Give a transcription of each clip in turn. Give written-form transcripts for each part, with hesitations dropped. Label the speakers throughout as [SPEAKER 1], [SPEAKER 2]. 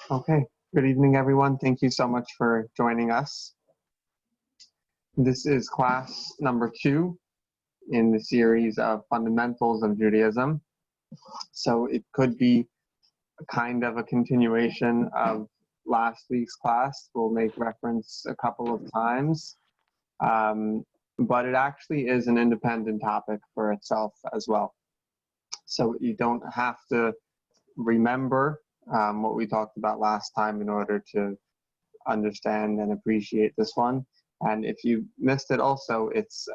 [SPEAKER 1] Okay, good evening, everyone. Thank you so much for joining us. This is class number 2 in the series of Fundamentals of Judaism. So it could be kind of a continuation of last week's class. We'll make reference a couple of times, but it actually is an independent topic for itself as well. So you don't have to remember what we talked about last time in order to understand and appreciate this one. And if you missed it also, it's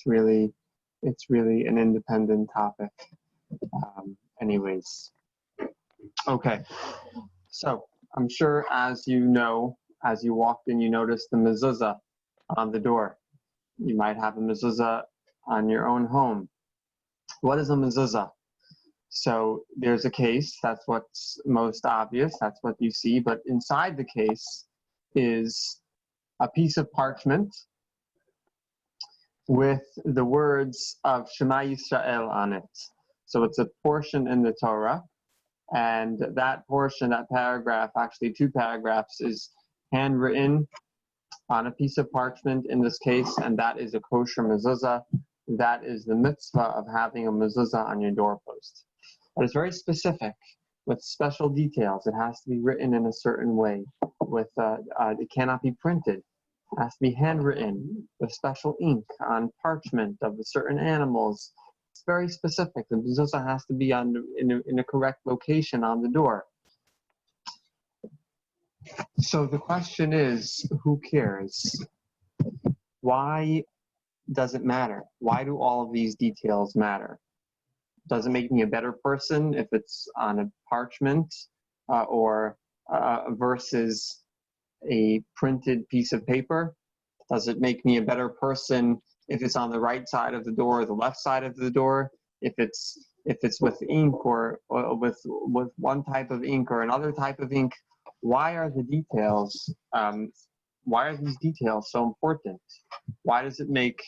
[SPEAKER 1] really an independent topic anyways. Okay, so I'm sure as you know, as you walked in, you noticed the mezuzah on the door. You might have a mezuzah on your own home. What is a mezuzah? So there's a case, that's what's most obvious, that's what you see, but inside the case is a piece of parchment with the words of Shema Yisrael on it. So it's a portion in the Torah, and that portion, that paragraph, actually 2 paragraphs, is handwritten on a piece of parchment in this case, and that is a kosher mezuzah. That is the mitzvah of having a mezuzah on your doorpost. But it's very specific with special details. It has to be written in a certain way. It cannot be printed. It has to be handwritten with special ink on parchment of certain animals. It's very specific. The mezuzah has to be in a correct location on the door. So the question is, who cares? Why does it matter? Why do all of these details matter? Does it make me a better person if it's on a parchment versus a printed piece of paper? Does it make me a better person if it's on the right side of the door or the left side of the door? If it's with ink or with one type of ink or another type of ink? Why are the details? Why are these details so important? Why does it make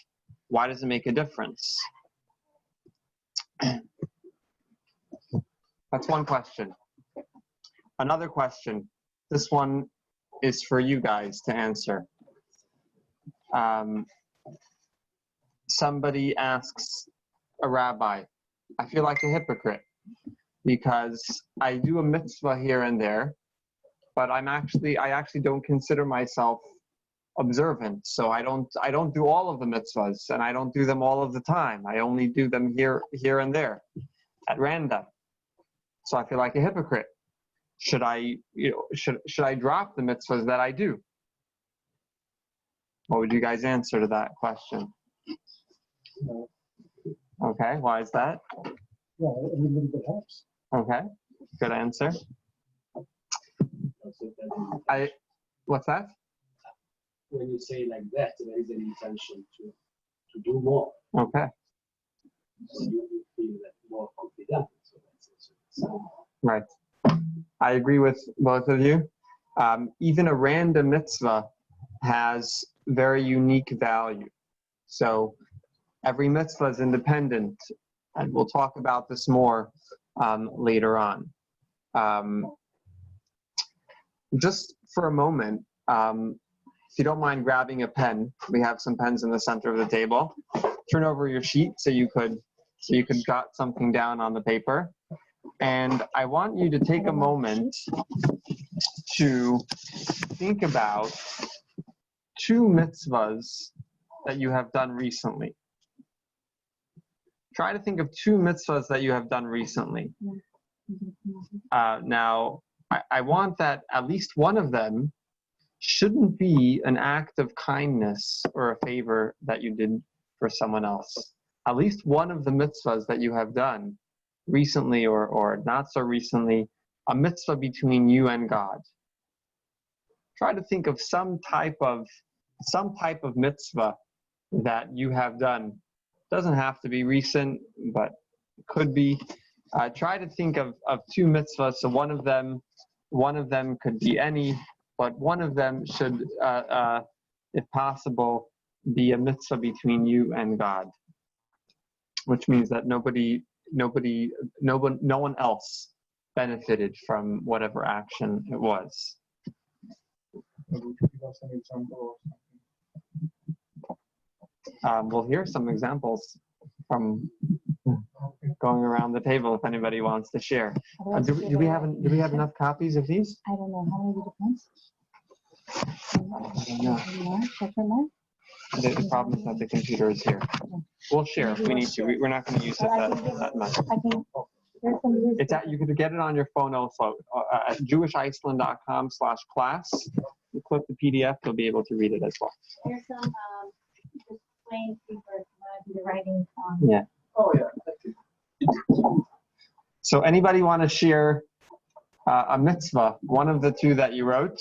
[SPEAKER 1] a difference? That's one question. Another question. This one is for you guys to answer. Somebody asks a rabbi, I feel like a hypocrite because I do a mitzvah here and there, but I actually don't consider myself observant. So I don't do all of the mitzvahs, and I don't do them all of the time. I only do them here and there at random. So I feel like a hypocrite. Should I drop the mitzvahs that I do? What would you guys answer to that question?
[SPEAKER 2] No.
[SPEAKER 1] Okay, why is that?
[SPEAKER 2] Well, every little bit helps.
[SPEAKER 1] Okay, good answer. What's that?
[SPEAKER 2] When you say like that, there is an intention to do more.
[SPEAKER 1] Okay.
[SPEAKER 2] So you feel that more could be done. So that's
[SPEAKER 1] Right. I agree with both of you. Even a random mitzvah has very unique value. So every mitzvah is independent, and we'll talk about this more later on. Just for a moment, if you don't mind grabbing a pen, we have some pens in the center of the table. Turn over your sheet so you could jot something down on the paper. And I want you to take a moment to think about 2 mitzvahs that you have done recently. Try to think of 2 mitzvahs that you have done recently. Now, I want that at least one of them shouldn't be an act of kindness or a favor that you did for someone else. At least one of the mitzvahs that you have done recently or not so recently, a mitzvah between you and God. Try to think of some type of mitzvah that you have done. Doesn't have to be recent, but could be. Try to think of 2 mitzvahs. So one of them could be any, but one of them should, if possible, be a mitzvah between you and God, which means that no one else benefited from whatever action it was.
[SPEAKER 3] Maybe you could give us an example or something.
[SPEAKER 1] We'll hear some examples from going around the table if anybody wants to share. Do we have enough copies of these?
[SPEAKER 4] I don't know. How many depends?
[SPEAKER 1] I don't know.
[SPEAKER 4] More? Check for more?
[SPEAKER 1] The problem is that the computer is here. We'll share if we need to. We're not going to use it that much.
[SPEAKER 4] I can. There's some use.
[SPEAKER 1] It's at, you can get it on your phone also at jewishiceland.com/class. You click the PDF, you'll be able to read it as well.
[SPEAKER 4] There's some just plain paper. The writing on.
[SPEAKER 1] Yeah.
[SPEAKER 2] Oh, yeah.
[SPEAKER 1] So anybody want to share a mitzvah, one of the two that you wrote?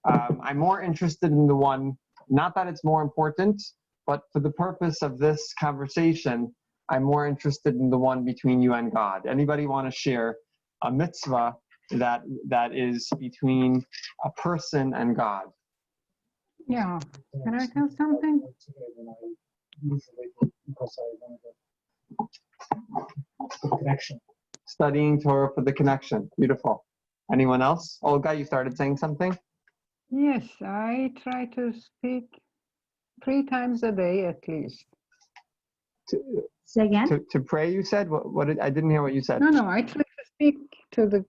[SPEAKER 1] I'm more interested in the one, not that it's more important, but for the purpose of this conversation, I'm more interested in the one between you and God. Anybody want to share a mitzvah that is between a person and God?
[SPEAKER 5] Yeah. Can I tell something?
[SPEAKER 3] Because I wanted the connection.
[SPEAKER 1] Studying Torah for the connection. Beautiful. Anyone else? Olga, you started saying something?
[SPEAKER 5] Yes, I try to speak 3 times a day at least.
[SPEAKER 4] Say again?
[SPEAKER 1] To pray, you said? I didn't hear what you said.
[SPEAKER 5] No, I try to speak to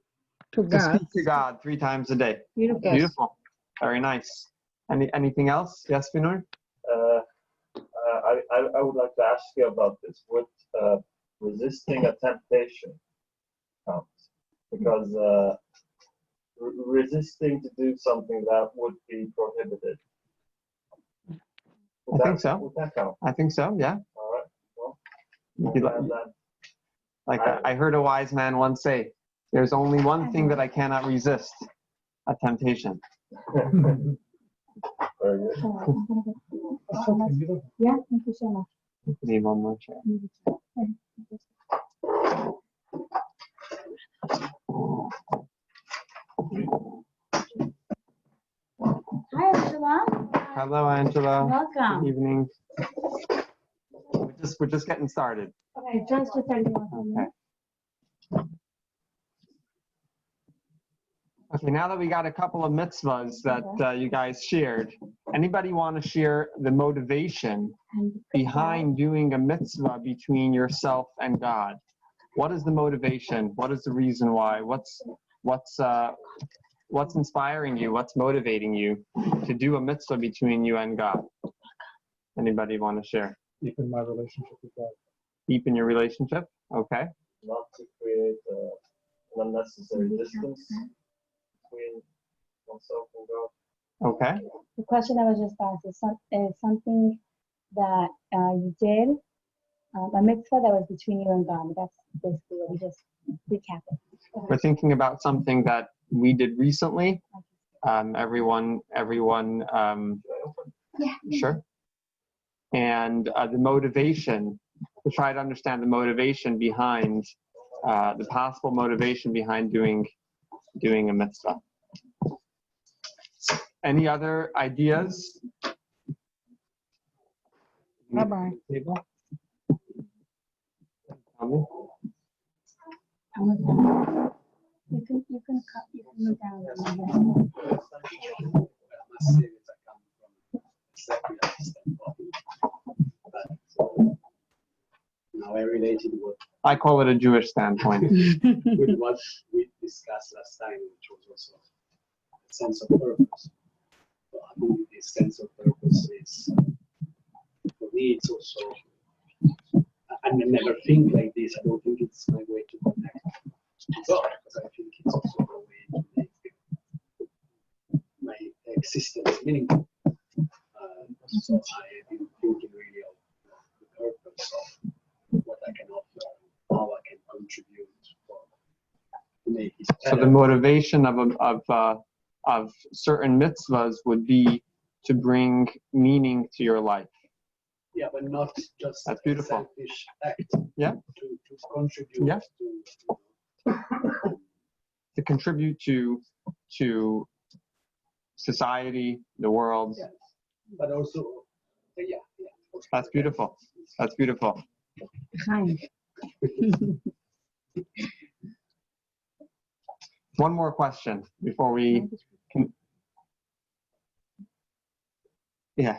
[SPEAKER 1] To
[SPEAKER 5] God.
[SPEAKER 1] speak to God 3 times a day.
[SPEAKER 4] Beautiful.
[SPEAKER 5] Yes.
[SPEAKER 1] Beautiful. Very nice. Anything else? Yes, Vinur?
[SPEAKER 6] I would like to ask you about this. Would resisting a temptation count? Because resisting to do something that would be prohibited.
[SPEAKER 1] I think so.
[SPEAKER 6] Would that count?
[SPEAKER 1] I think so, yeah.
[SPEAKER 6] All right. Well,
[SPEAKER 1] You could-
[SPEAKER 6] and then,
[SPEAKER 1] Like I heard a wise man once say, there's only one thing that I cannot resist, a temptation.
[SPEAKER 6] very good.
[SPEAKER 4] Yeah, thank you so much.
[SPEAKER 1] Need one more chair.
[SPEAKER 4] Hi, Angela.
[SPEAKER 1] Hello, Angela.
[SPEAKER 4] Welcome.
[SPEAKER 1] Good evening. We're just getting started.
[SPEAKER 4] Okay, just to tell you.
[SPEAKER 1] Okay. Okay, now that we got a couple of mitzvahs that you guys shared, anybody want to share the motivation behind doing a mitzvah between yourself and God? What is the motivation? What is the reason why? What's inspiring you? What's motivating you to do a mitzvah between you and God? Anybody want to share?
[SPEAKER 3] Deepen my relationship with God.
[SPEAKER 1] Deepen your relationship? Okay.
[SPEAKER 6] Not to create an unnecessary distance between oneself and God.
[SPEAKER 1] Okay.
[SPEAKER 4] The question I was just asked is something that you did, a mitzvah that was between you and God. That's basically what we just recapped.
[SPEAKER 1] We're thinking about something that we did recently. Everyone,
[SPEAKER 4] Yeah.
[SPEAKER 1] sure. And the motivation, to try to understand the motivation behind, the possible motivation behind doing a mitzvah. Any other ideas?
[SPEAKER 5] Bye-bye.
[SPEAKER 1] Table? Tell me.
[SPEAKER 4] You can move down.
[SPEAKER 2] Now I related what
[SPEAKER 1] I call it a Jewish standpoint.
[SPEAKER 2] with what we discussed last time, which was also a sense of purpose. So I think this sense of purpose is, for me, it's also, I never think like this. I don't think it's my way to connect to God, because I think it's also a way to make my existence meaningful. So I've been thinking really of the purpose of what I can offer, how I can contribute to make it
[SPEAKER 1] So the
[SPEAKER 2] better.
[SPEAKER 1] motivation of certain mitzvahs would be to bring meaning to your life.
[SPEAKER 2] Yeah, but not just
[SPEAKER 1] That's
[SPEAKER 2] a
[SPEAKER 1] beautiful.
[SPEAKER 2] selfish act.
[SPEAKER 1] Yeah.
[SPEAKER 2] To contribute
[SPEAKER 1] Yeah.
[SPEAKER 2] to
[SPEAKER 1] To contribute to society, the world.
[SPEAKER 2] Yeah. but also, yeah.
[SPEAKER 1] That's beautiful. That's beautiful.
[SPEAKER 4] Kind.
[SPEAKER 1] One more question before we can. Yeah.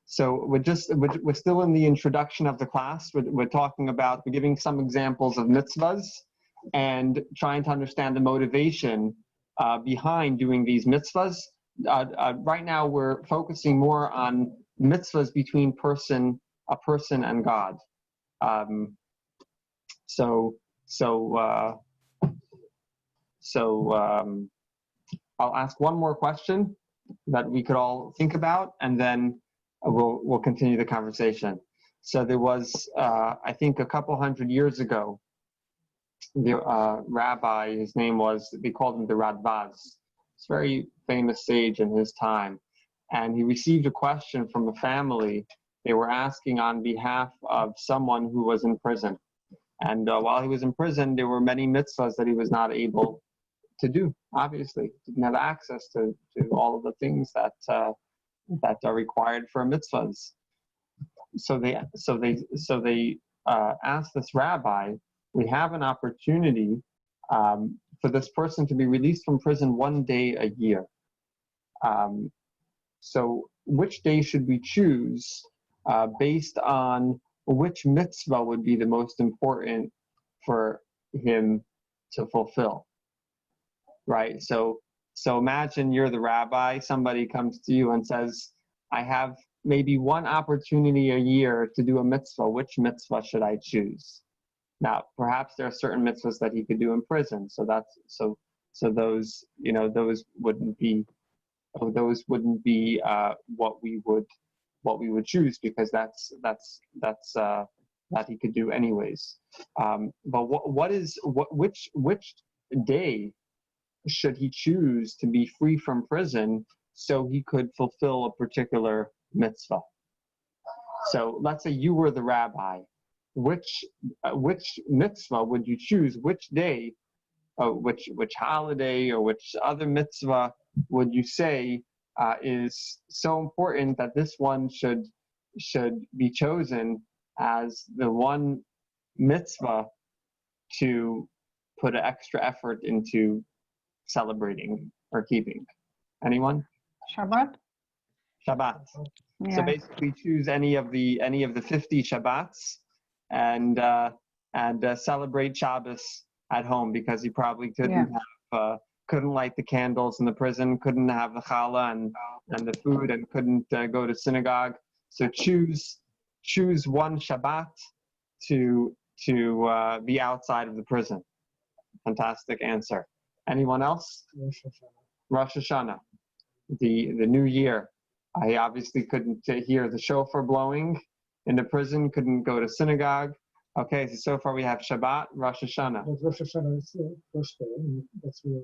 [SPEAKER 1] So we're still in the introduction of the class. We're talking about, we're giving some examples of mitzvahs and trying to understand the motivation behind doing these mitzvahs. Right now we're focusing more on mitzvahs between a person and God. I'll ask one more question that we could all think about, and then we'll continue the conversation. So there was, I think, a couple hundred years ago, the rabbi, his name was, they called him the Radbaz. It's a very famous sage in his time, and he received a question from a family. They were asking on behalf of someone who was in prison. And while he was in prison, there were many mitzvahs that he was not able to do. Obviously, didn't have access to all of the things that are required for mitzvahs. So they asked this rabbi, we have an opportunity for this person to be released from prison one day a year. So which day should we choose based on which mitzvah would be the most important for him to fulfill? Right? So imagine you're the rabbi, somebody comes to you and says, I have maybe one opportunity a year to do a mitzvah. Which mitzvah should I choose? Now, perhaps there are certain mitzvahs that he could do in prison. So those, those wouldn't be what we would choose, because that's that he could do anyways. But which day should he choose to be free from prison so he could fulfill a particular mitzvah? So let's say you were the rabbi. Which mitzvah would you choose? Which day, which holiday, or which other mitzvah would you say is so important that this one should be chosen as the one mitzvah to put an extra effort into celebrating or keeping? Anyone?
[SPEAKER 5] Shabbat?
[SPEAKER 1] Shabbat.
[SPEAKER 5] Yeah.
[SPEAKER 1] So basically choose any of the 50 Shabbats and celebrate Shabbos at home, because he probably couldn't light the candles in the prison, couldn't have the challah and the food, and couldn't go to synagogue. So choose one Shabbat to be outside of the prison. Fantastic answer. Anyone else? Rosh Hashanah, the new year. I obviously couldn't hear the shofar blowing in the prison, couldn't go to synagogue. Okay, so far we have Shabbat, Rosh Hashanah.
[SPEAKER 3] But Rosh Hashanah is the first day, and that's we're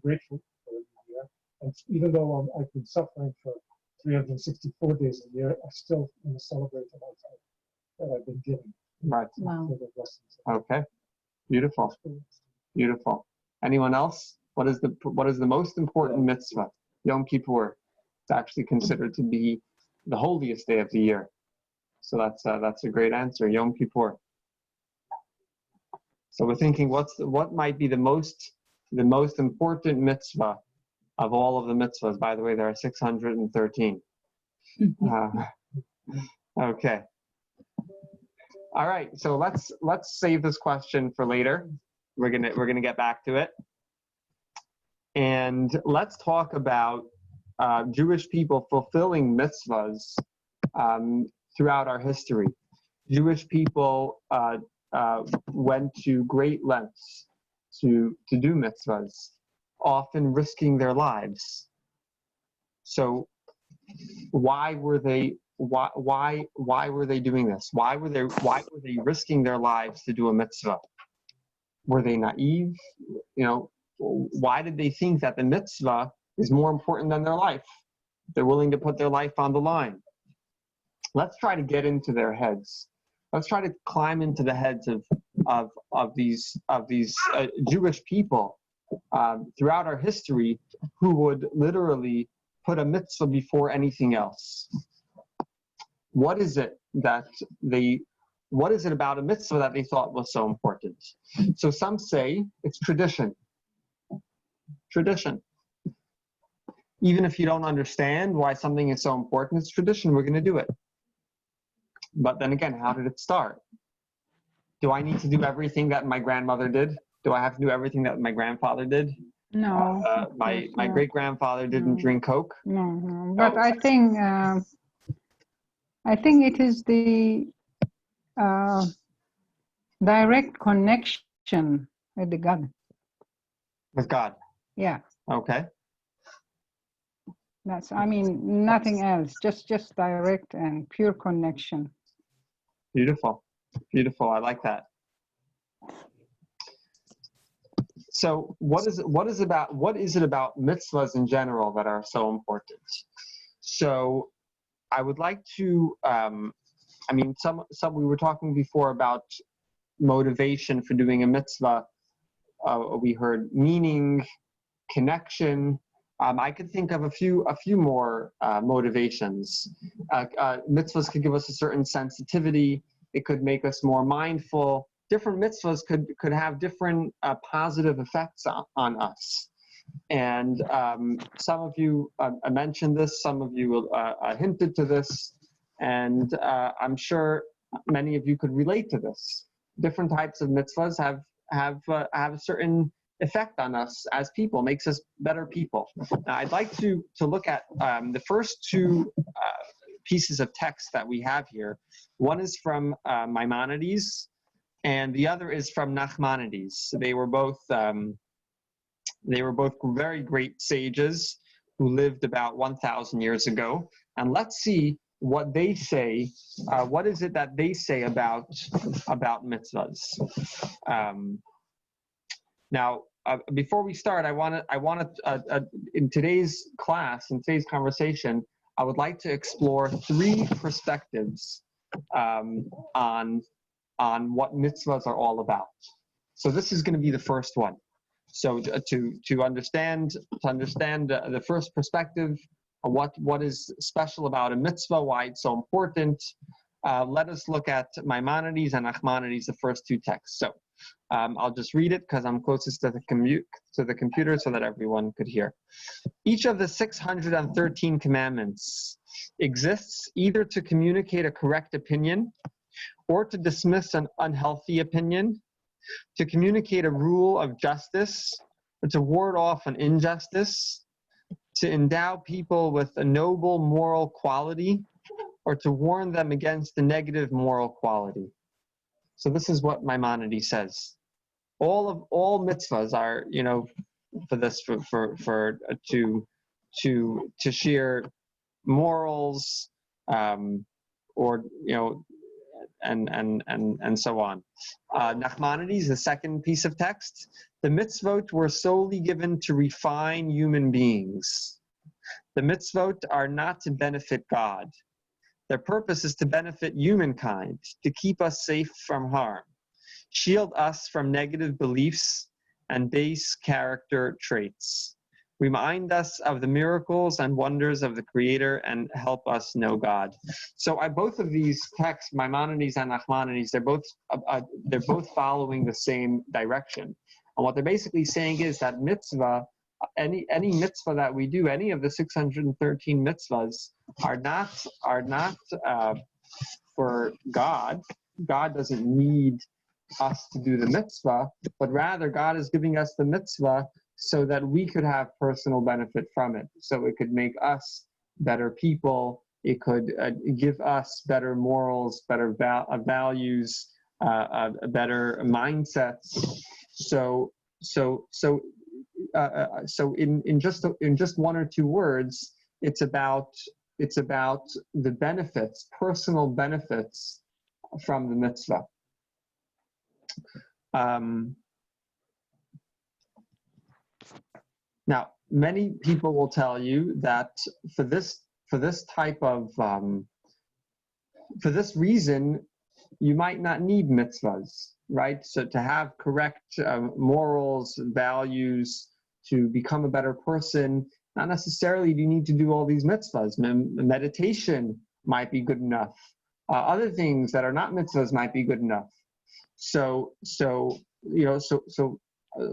[SPEAKER 3] grateful for the year. And even though I've been suffering for 364 days a year, I still want to celebrate the life that I've been given.
[SPEAKER 1] Right.
[SPEAKER 4] Wow.
[SPEAKER 3] For the blessings.
[SPEAKER 1] Okay. Beautiful. Beautiful. Anyone else? What is the most important mitzvah? Yom Kippur. It's actually considered to be the holiest day of the year. So that's a great answer. Yom Kippur. So we're thinking, what might be the most important mitzvah of all of the mitzvahs? By the way, there are 613. Okay. All right. So let's save this question for later. We're gonna get back to it, and let's talk about Jewish people fulfilling mitzvahs throughout our history. Jewish people went to great lengths to do mitzvahs, often risking their lives. So why were they doing this? Why were they risking their lives to do a mitzvah? Were they naive? Why did they think that the mitzvah is more important than their life? They're willing to put their life on the line. Let's try to get into their heads. Let's try to climb into the heads of these Jewish people throughout our history, who would literally put a mitzvah before anything else. What is it about a mitzvah that they thought was so important? So some say it's tradition. tradition. Even if you don't understand why something is so important, it's tradition, we're going to do it. But then again, how did it start? Do I need to do everything that my grandmother did? Do I have to do everything that my grandfather did?
[SPEAKER 5] No. of
[SPEAKER 1] My
[SPEAKER 5] course not.
[SPEAKER 1] great-grandfather didn't
[SPEAKER 5] No.
[SPEAKER 1] drink Coke.
[SPEAKER 5] No. But
[SPEAKER 1] Oh.
[SPEAKER 5] I think it is the direct connection with the God.
[SPEAKER 1] With God.
[SPEAKER 5] Yeah.
[SPEAKER 1] Okay.
[SPEAKER 5] I mean, nothing else. Just direct and pure connection.
[SPEAKER 1] Beautiful. Beautiful. I like that. So what is it about mitzvahs in general that are so important? So I would like to, we were talking before about motivation for doing a mitzvah. We heard meaning, connection. I could think of a few more motivations. Mitzvahs could give us a certain sensitivity. It could make us more mindful. Different mitzvahs could have different positive effects on us. And some of you mentioned this, some of you hinted to this, and I'm sure many of you could relate to this. Different types of mitzvahs have a certain effect on us as people, makes us better people. Now, I'd like to look at the first two pieces of text that we have here. One is from Maimonides, and the other is from Nachmanides. They were both very great sages who lived about 1,000 years ago. And let's see what they say. What is it that they say about mitzvahs? Now, before we start, I want to in today's class, in today's conversation, I would like to explore three perspectives on what mitzvahs are all about. So this is going to be the first one. So to understand the first perspective, what is special about a mitzvah, why it's so important, let us look at Maimonides and Nachmanides, the first two texts. So I'll just read it because I'm closest to the computer so that everyone could hear. Each of the 613 commandments exists either to communicate a correct opinion or to dismiss an unhealthy opinion, to communicate a rule of justice, or to ward off an injustice, to endow people with a noble moral quality, or to warn them against the negative moral quality. So this is what Maimonides says. All mitzvahs are, to share morals, and so on. Nachmanides, the second piece of text, the mitzvot were solely given to refine human beings. The mitzvot are not to benefit God. Their purpose is to benefit humankind, to keep us safe from harm, shield us from negative beliefs and base character traits, remind us of the miracles and wonders of the Creator, and help us know God. So both of these texts, Maimonides and Nachmanides, they're both following the same direction. And what they're basically saying is that mitzvah, any mitzvah that we do, any of the 613 mitzvahs are not for God. God doesn't need us to do the mitzvah, but rather God is giving us the mitzvah so that we could have personal benefit from it. So it could make us better people. It could give us better morals, better values, better mindsets. So in just one or two words, it's about the benefits, personal benefits from the mitzvah. Now, many people will tell you that for this reason, you might not need mitzvahs, right? So to have correct morals, values, to become a better person, not necessarily do you need to do all these mitzvahs. Meditation might be good enough. Other things that are not mitzvahs might be good enough. So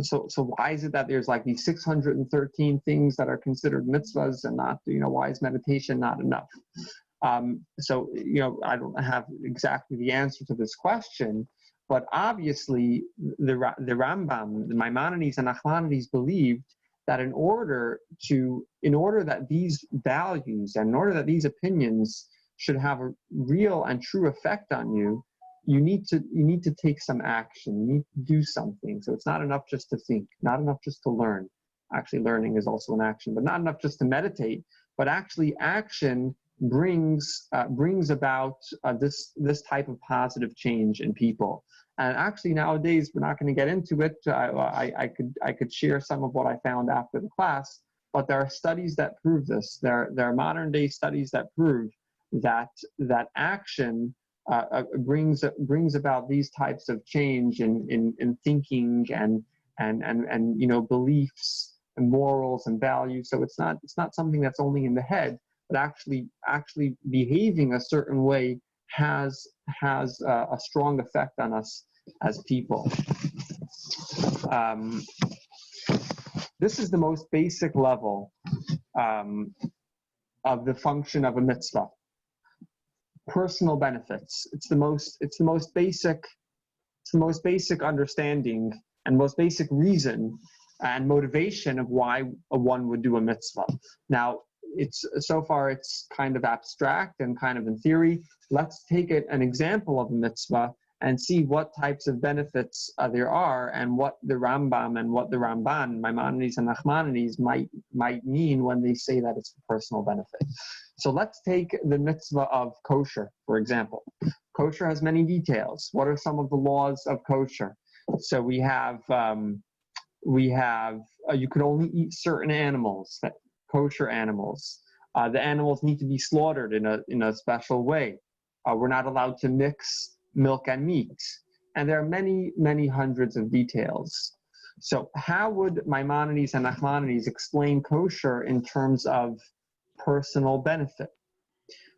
[SPEAKER 1] so why is it that there's like these 613 things that are considered mitzvahs and not, why is meditation not enough? So, I don't have exactly the answer to this question, but obviously the Rambam, the Maimonides and Nachmanides believed that in order that these values and in order that these opinions should have a real and true effect on you, you need to take some action. You need to do something. So it's not enough just to think, not enough just to learn. Actually, learning is also an action, but not enough just to meditate. But actually, action brings about this type of positive change in people. And actually, nowadays we're not going to get into it. I could share some of what I found after the class, but there are studies that prove this. There are modern day studies that prove that action brings about these types of change in thinking and beliefs and morals and values. So it's not something that's only in the head, but actually behaving a certain way has a strong effect on us as people. This is the most basic level of the function of a mitzvah. Personal benefits. It's the most basic understanding and most basic reason and motivation of why one would do a mitzvah. Now, it's kind of abstract and kind of in theory. Let's take an example of a mitzvah and see what types of benefits there are and what the Rambam and what the Ramban, Maimonides and Nachmanides might mean when they say that it's for personal benefit. So let's take the mitzvah of kosher, for example. Kosher has many details. What are some of the laws of kosher? So we have you could only eat certain animals, kosher animals. The animals need to be slaughtered in a special way. We're not allowed to mix milk and meat. And there are many, many hundreds of details. So how would Maimonides and Nachmanides explain kosher in terms of personal benefit?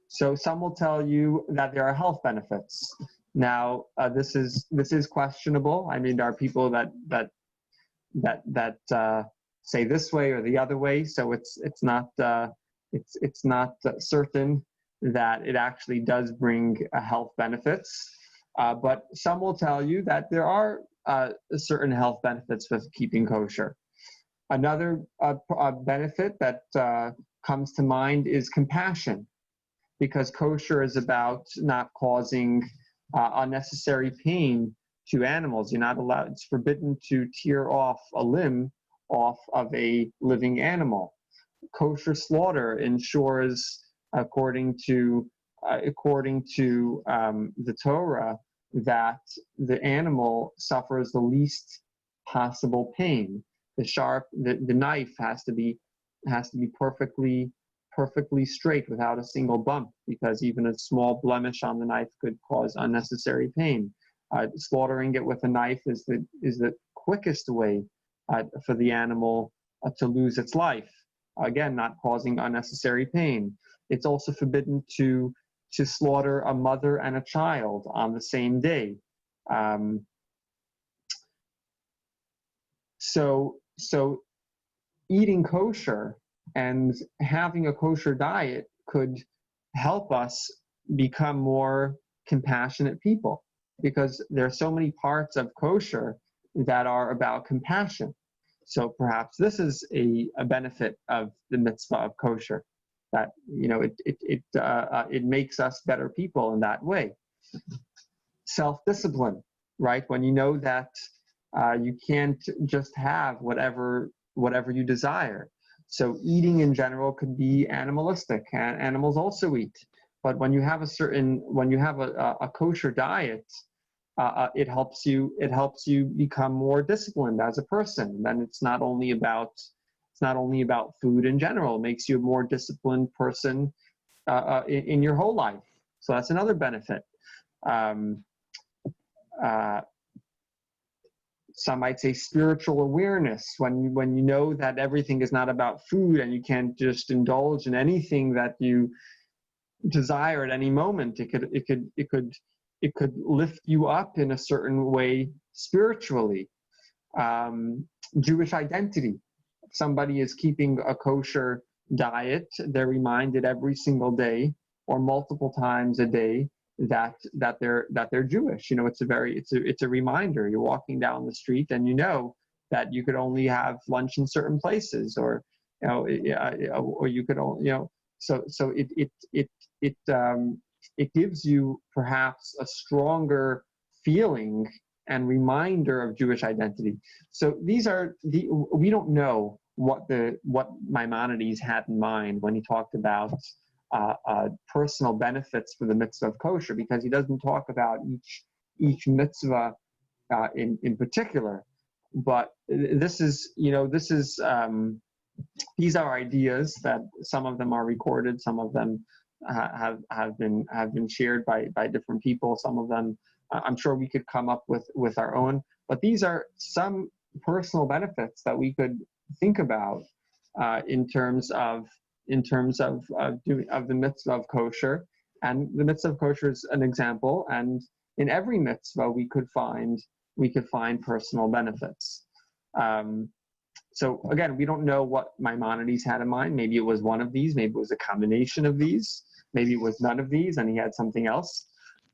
[SPEAKER 1] So some will tell you that there are health benefits. Now, this is questionable. I mean, there are people that say this way or the other way. So it's not certain that it actually does bring health benefits. But some will tell you that there are certain health benefits with keeping kosher. Another benefit that comes to mind is compassion, because kosher is about not causing unnecessary pain to animals. You're not allowed, it's forbidden to tear off a limb off of a living animal. Kosher slaughter ensures, according to the Torah, that the animal suffers the least possible pain. The knife has to be perfectly straight without a single bump, because even a small blemish on the knife could cause unnecessary pain. Slaughtering it with a knife is the quickest way for the animal to lose its life. Again, not causing unnecessary pain. It's also forbidden to slaughter a mother and a child on the same day. So eating kosher and having a kosher diet could help us become more compassionate people, because there are so many parts of kosher that are about compassion. So perhaps this is a benefit of the mitzvah of kosher, that it makes us better people in that way. Self-discipline, right? When you know that you can't just have whatever you desire. So eating in general could be animalistic, and animals also eat. But when you have a kosher diet, it helps you become more disciplined as a person. And then it's not only about food in general. It makes you a more disciplined person in your whole life. So that's another benefit. Some might say spiritual awareness, when you know that everything is not about food and you can't just indulge in anything that you desire at any moment. It could lift you up in a certain way spiritually. Jewish identity. If somebody is keeping a kosher diet, they're reminded every single day or multiple times a day that they're Jewish. You know, it's a reminder. You're walking down the street and you know that you could only have lunch in certain places, or or you could only, so it gives you perhaps a stronger feeling and reminder of Jewish identity. So we don't know what Maimonides had in mind when he talked about personal benefits for the mitzvah of kosher, because he doesn't talk about each mitzvah in particular. But these are ideas that some of them are recorded, some of them have been shared by different people. Some of them, I'm sure we could come up with our own. But these are some personal benefits that we could think about in terms of the mitzvah of kosher. And the mitzvah of kosher is an example. And in every mitzvah, we could find personal benefits. So again, we don't know what Maimonides had in mind. Maybe it was one of these. Maybe it was a combination of these. Maybe it was none of these, and he had something else.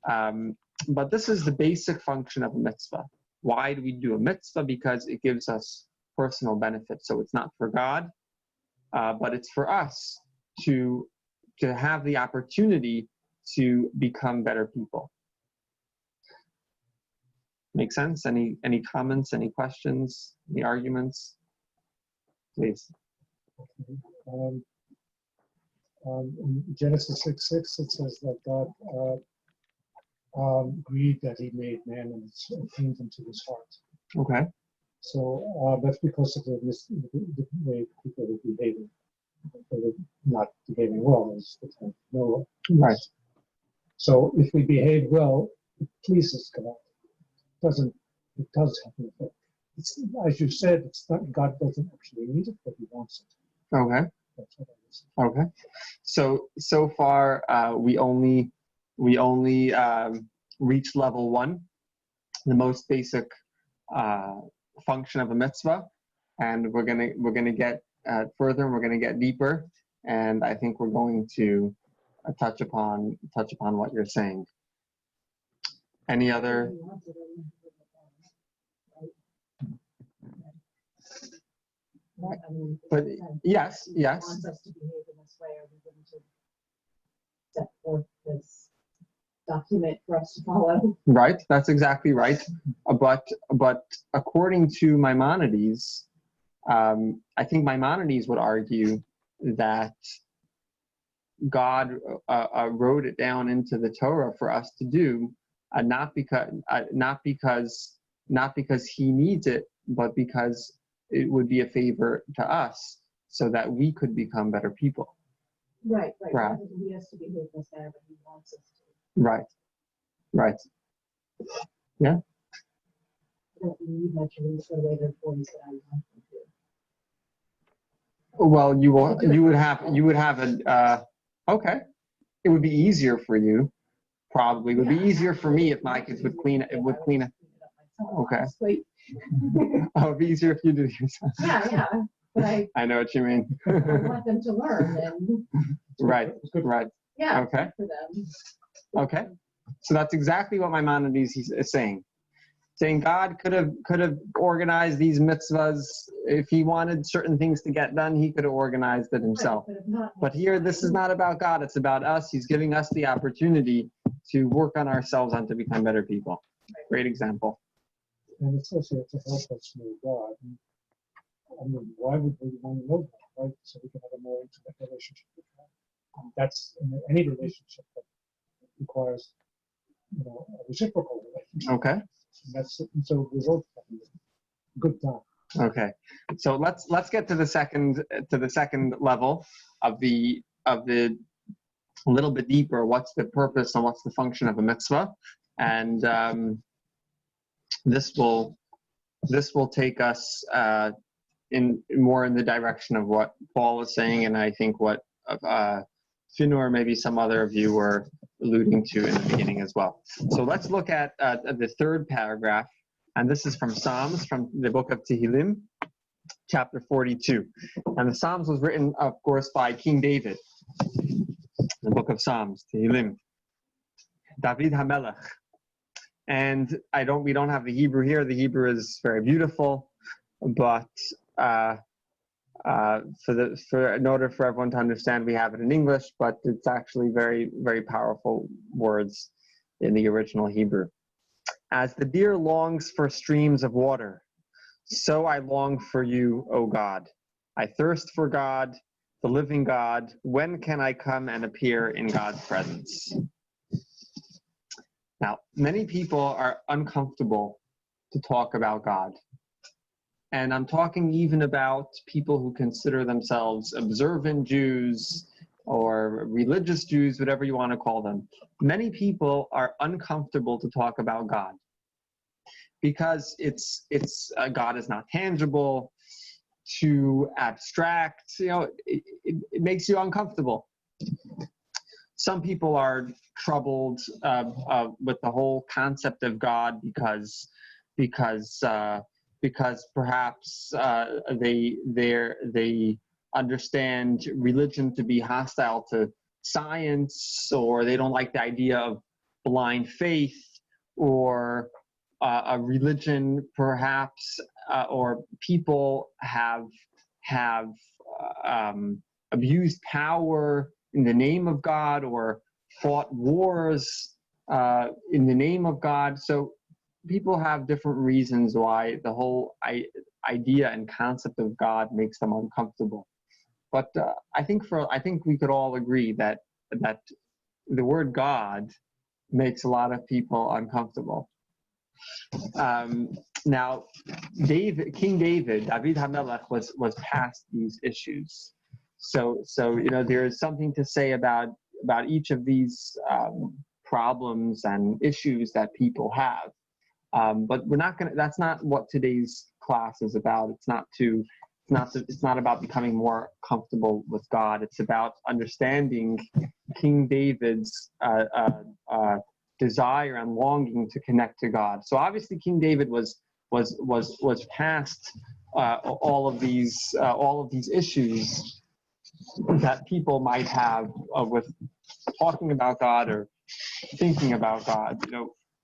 [SPEAKER 1] But this is the basic function of a mitzvah. Why do we do a mitzvah? Because it gives us personal benefit. So it's not for God, but it's for us to have the opportunity to become better people. Make sense? Any comments? Any questions? Any arguments? Please.
[SPEAKER 3] In Genesis 6:6, it says that God agreed that he made man and came into his heart.
[SPEAKER 1] Okay.
[SPEAKER 3] So that's because of the way people were behaving. They were not behaving well, as the time of Noah.
[SPEAKER 1] Right.
[SPEAKER 3] So if we behave well, it pleases God. It does have an effect. It's, as you said, it's not, God doesn't actually need it, but he wants it.
[SPEAKER 1] Okay.
[SPEAKER 3] That's what I was.
[SPEAKER 1] Okay. So far, we only reached level 1, the most basic function of a mitzvah, and we're gonna get further, and we're gonna get deeper, and I think we're going to touch upon what you're saying. Any other? But yes.
[SPEAKER 7] Wants us to behave in this way, are we going to set forth this document for us to follow?
[SPEAKER 1] Right, that's exactly right. But according to Maimonides, I think Maimonides would argue that God wrote it down into the Torah for us to do, not because he needs it, but because it would be a favor to us, so that we could become better people.
[SPEAKER 7] Right.
[SPEAKER 1] Right.
[SPEAKER 7] He has to behave this way, but he wants us to.
[SPEAKER 1] Right. Yeah.
[SPEAKER 7] Don't need much of this the way their boys that I want them to.
[SPEAKER 1] Well, you would have a okay. It would be easier for you. Probably it would be easier for me if my kids would clean it. Okay. Oh, it'd be easier if you did it yourself.
[SPEAKER 7] Yeah. But
[SPEAKER 1] I know what you mean.
[SPEAKER 7] I want them to learn, and
[SPEAKER 1] Right.
[SPEAKER 7] yeah,
[SPEAKER 1] Okay.
[SPEAKER 7] for them.
[SPEAKER 1] Okay. So that's exactly what Maimonides is saying. Saying God could have organized these mitzvahs. If he wanted certain things to get done, he could have organized it himself. But here, this is not about God. It's about us. He's giving us the opportunity to work on ourselves and to become better people. Great example.
[SPEAKER 3] And it's also to help us know God. I mean, why would we want to know God, right? So we can have a more intimate relationship with God. And that's in any relationship that requires, a reciprocal relationship.
[SPEAKER 1] Okay.
[SPEAKER 3] And so we're both having a good time.
[SPEAKER 1] Okay. So let's get to the second level of the a little bit deeper. What's the purpose and what's the function of a mitzvah? And this will take us in the direction of what Paul was saying, and I think what Finu or maybe some other of you were alluding to in the beginning as well. So let's look at the third paragraph And this is from Psalms, from the book of Tehillim, chapter 42. And the Psalms was written, of course, by King David. The book of Psalms, Tehillim. David HaMelech. And we don't have the Hebrew here. The Hebrew is very beautiful, but in order for everyone to understand, we have it in English, but it's actually very, very powerful words in the original Hebrew. As the deer longs for streams of water, so I long for you, O God. I thirst for God, the living God. When can I come and appear in God's presence? Now, many people are uncomfortable to talk about God. And I'm talking even about people who consider themselves observant Jews or religious Jews, whatever you want to call them. Many people are uncomfortable to talk about God because God is not tangible, too abstract. It makes you uncomfortable. Some people are troubled with the whole concept of God because perhaps they understand religion to be hostile to science, or they don't like the idea of blind faith, or a religion perhaps, or people have abused power in the name of God, or fought wars in the name of God. So people have different reasons why the whole idea and concept of God makes them uncomfortable. But I think we could all agree that the word God makes a lot of people uncomfortable. Now, King David HaMelech was past these issues. So there is something to say about each of these problems and issues that people have. But we're not that's not what today's class is about. It's not about becoming more comfortable with God. It's about understanding King David's desire and longing to connect to God. So obviously King David was past all of these issues that people might have with talking about God or thinking about God.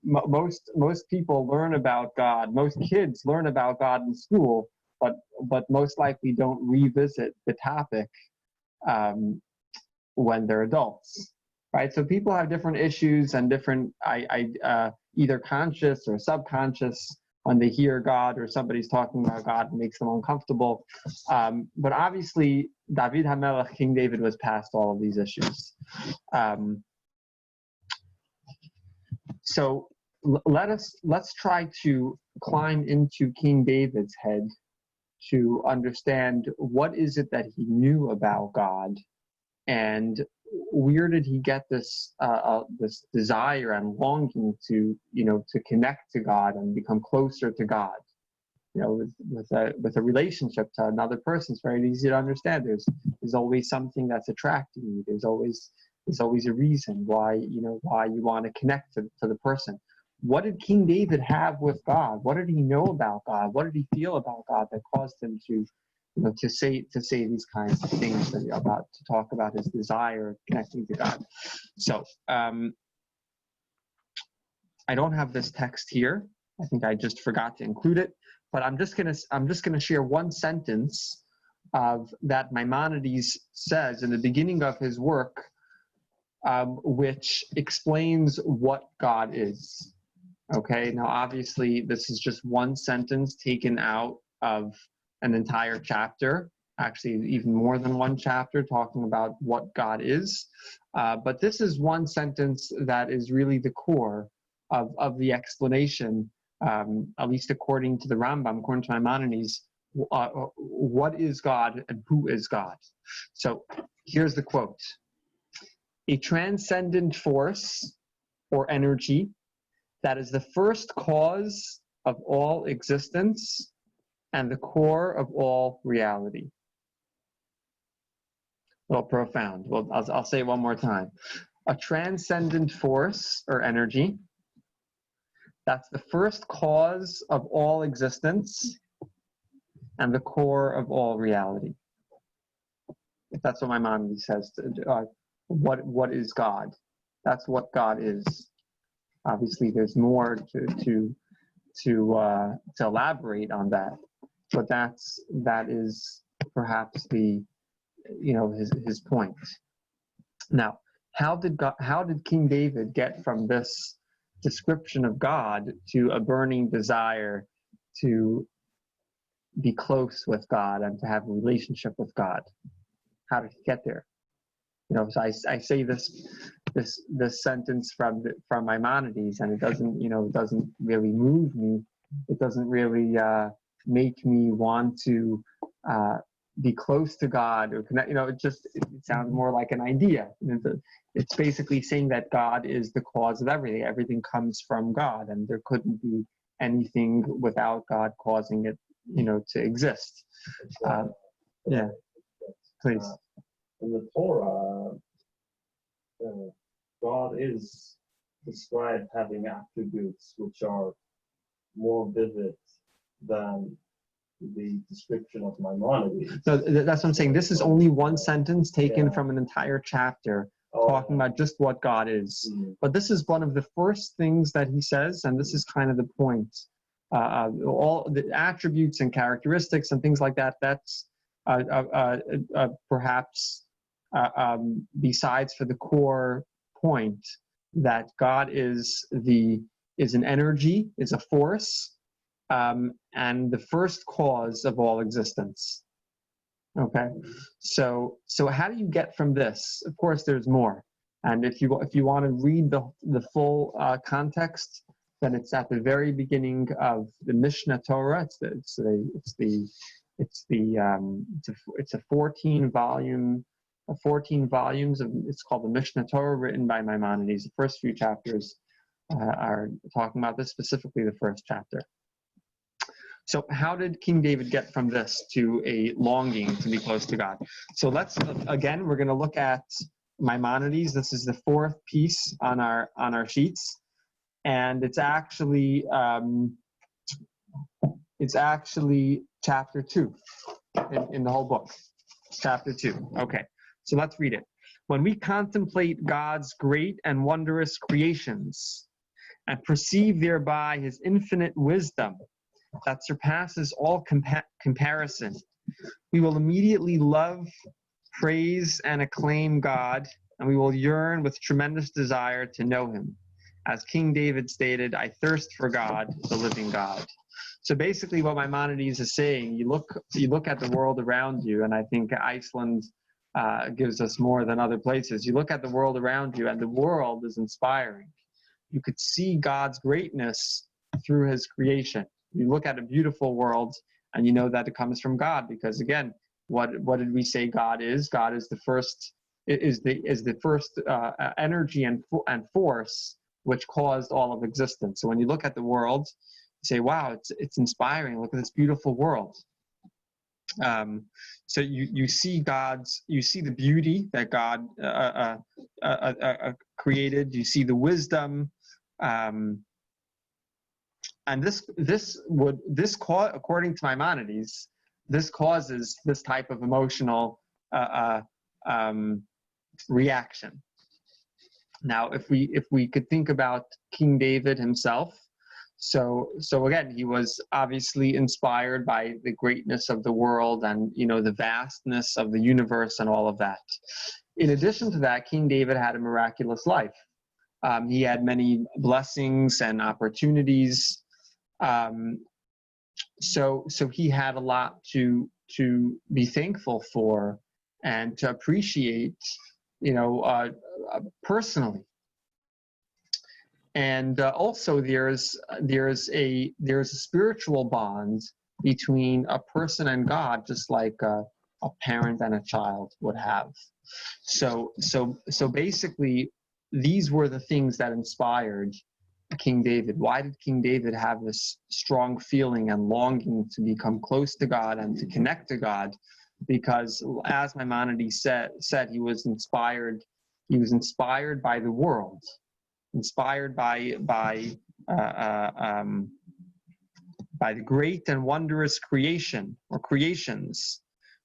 [SPEAKER 1] Most people learn about God. Most kids learn about God in school, but most likely don't revisit the topic when they're adults, right? So people have different issues and different, either conscious or subconscious. When they hear God or somebody's talking about God, it makes them uncomfortable. But obviously, David HaMelech, King David, was past all of these issues. So let's try to climb into King David's head to understand what is it that he knew about God, and where did he get this desire and longing to connect to God and become closer to God. With a relationship to another person, it's very easy to understand. There's always something that's attracting you. There's always a reason why you want to connect to the person. What did King David have with God? What did he know about God? What did he feel about God that caused him to say these kinds of things to talk about his desire of connecting to God? So I don't have this text here. I think I just forgot to include it. But I'm just gonna share one sentence that Maimonides says in the beginning of his work, which explains what God is. Okay, now obviously this is just one sentence taken out of an entire chapter, actually even more than one chapter, talking about what God is. But this is one sentence that is really the core of the explanation, at least according to the Rambam, according to Maimonides, what is God and who is God? So here's the quote. A transcendent force or energy that is the first cause of all existence and the core of all reality. Well, profound. Well, I'll say it one more time. A transcendent force or energy That's the first cause of all existence and the core of all reality. That's what Maimonides says. What is God? That's what God is. Obviously, there's more to elaborate on that, but that is perhaps his point. Now, how did King David get from this description of God to a burning desire to be close with God and to have a relationship with God? How did he get there? So I say this sentence from Maimonides, and it doesn't really move me. It doesn't really make me want to be close to God or connect. It sounds more like an idea. It's basically saying that God is the cause of everything. Everything comes from God, and there couldn't be anything without God causing it, to exist. Yeah, please.
[SPEAKER 6] In the Torah, God is described having attributes which are more vivid than the description of Maimonides.
[SPEAKER 1] So that's what I'm saying. This is only one sentence taken
[SPEAKER 6] Yeah.
[SPEAKER 1] from an entire chapter talking about just what God is. But this is one of the first things that he says, and this is kind of the point. All the attributes and characteristics and things like that, that's perhaps besides for the core point that God is an energy, is a force, and the first cause of all existence. Okay, so how do you get from this? Of course, there's more, and if you want to read the full context, then it's at the very beginning of the Mishnah Torah. It's a 14 volumes of, it's called the Mishnah Torah, written by Maimonides. The first few chapters are talking about this, specifically the first chapter. So how did King David get from this to a longing to be close to God? So we're going to look at Maimonides. This is the fourth piece on our sheets, and it's actually chapter 2 in the whole book. Chapter 2. Okay, so let's read it. When we contemplate God's great and wondrous creations and perceive thereby his infinite wisdom that surpasses all comparison, we will immediately love, praise, and acclaim God, and we will yearn with tremendous desire to know him. As King David stated, I thirst for God, the living God. So basically what Maimonides is saying, you look at the world around you, and I think Iceland gives us more than other places. You look at the world around you, and the world is inspiring. You could see God's greatness through his creation. You look at a beautiful world, and you know that it comes from God, because again, what did we say God is? God is the first energy and force which caused all of existence. So when you look at the world, you say, "Wow, it's inspiring. Look at this beautiful world." So you see the beauty that God created. You see the wisdom. And this according to Maimonides, this causes this type of emotional reaction. Now, if we could think about King David himself, so again, he was obviously inspired by the greatness of the world and the vastness of the universe and all of that. In addition to that, King David had a miraculous life. He had many blessings and opportunities. So he had a lot to be thankful for and to appreciate, personally. And also there's a spiritual bond between a person and God, just like a parent and a child would have. So basically, these were the things that inspired King David. Why did King David have this strong feeling and longing to become close to God and to connect to God? Because as Maimonides said, he was inspired by the world, inspired by by the great and wondrous creation or creations,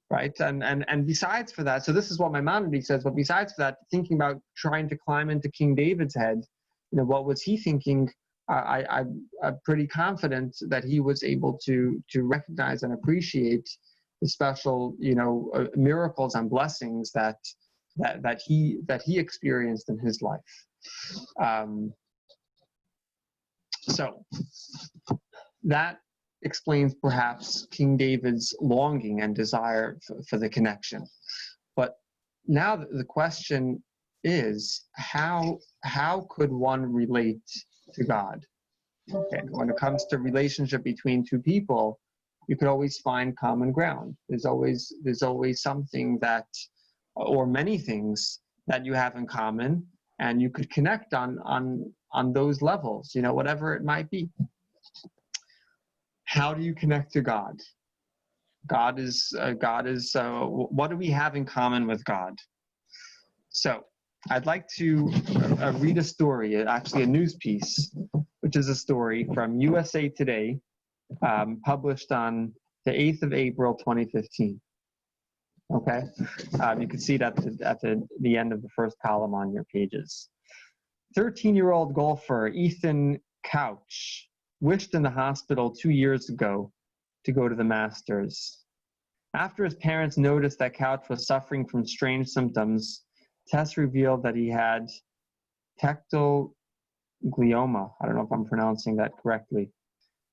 [SPEAKER 1] right? And besides for that, so this is what Maimonides says, but besides for that, thinking about trying to climb into King David's head, what was he thinking? I'm pretty confident that he was able to recognize and appreciate the special, miracles and blessings that he experienced in his life. So that explains perhaps King David's longing and desire for the connection. But now the question is, how could one relate to God? Okay. When it comes to relationship between two people, you could always find common ground. There's always something that, or many things that you have in common, and you could connect on those levels, whatever it might be. How do you connect to God? God is what do we have in common with God? So I'd like to read a story, actually a news piece, which is a story from USA Today, published on the 8th of April, 2015. Okay, you can see it at the end of the first column on your pages. 13-year-old golfer Ethan Couch wished in the hospital 2 years ago to go to the Masters. After his parents noticed that Couch was suffering from strange symptoms, tests revealed that he had tectal glioma. I don't know if I'm pronouncing that correctly.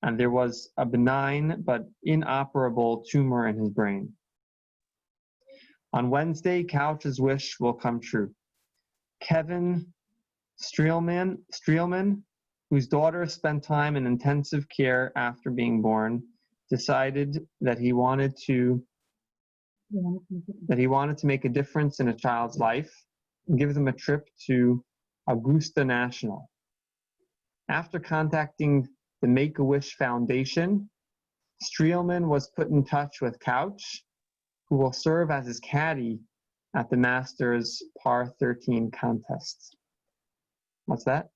[SPEAKER 1] And there was a benign but inoperable tumor in his brain. On Wednesday, Couch's wish will come true. Kevin Streelman, whose daughter spent time in intensive care after being born, decided that he wanted to make a difference in a child's life and give them a trip to Augusta National. After contacting the Make-A-Wish Foundation, Streelman was put in touch with Couch, who will serve as his caddy at the Masters Par 13 contest. What's that?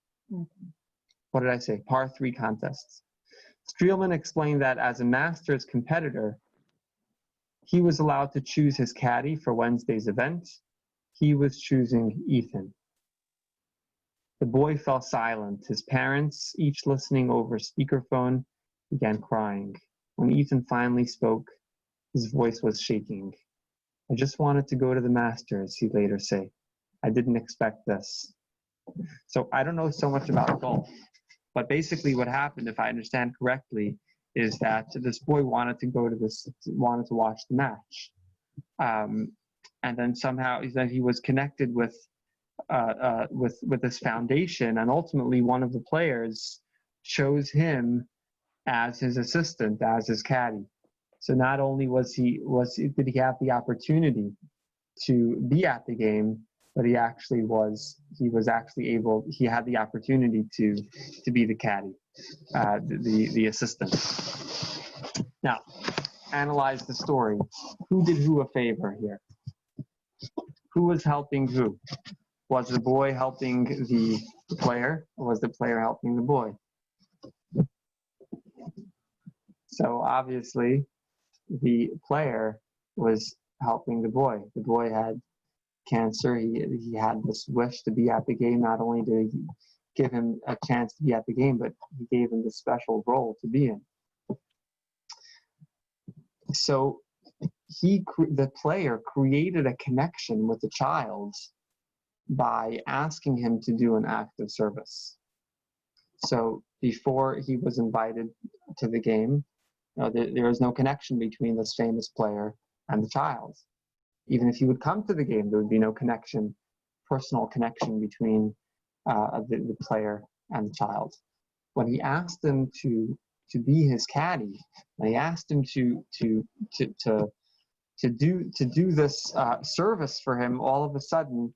[SPEAKER 1] What did I say? Par 3 contests. Streelman explained that as a Masters competitor, he was allowed to choose his caddy for Wednesday's event. He was choosing Ethan. The boy fell silent. His parents, each listening over speakerphone, began crying. When Ethan finally spoke, his voice was shaking. "I just wanted to go to the Masters," he later said. "I didn't expect this." So I don't know so much about golf, but basically what happened, if I understand correctly, is that this boy wanted to watch the match. And then somehow he was connected with this foundation, and ultimately one of the players chose him as his assistant, as his caddy. So not only did he have the opportunity to be at the game, but he had the opportunity to be the caddy, the assistant. Now, analyze the story. Who did who a favor here? Who was helping who? Was the boy helping the player, or was the player helping the boy? So obviously, the player was helping the boy. The boy had cancer. He had this wish to be at the game. Not only did he give him a chance to be at the game, but he gave him this special role to be in. So the player created a connection with the child by asking him to do an act of service. So before he was invited to the game, there was no connection between this famous player and the child. Even if he would come to the game, there would be no personal connection between the player and the child. When he asked him to be his caddy, and he asked him to do this service for him, all of a sudden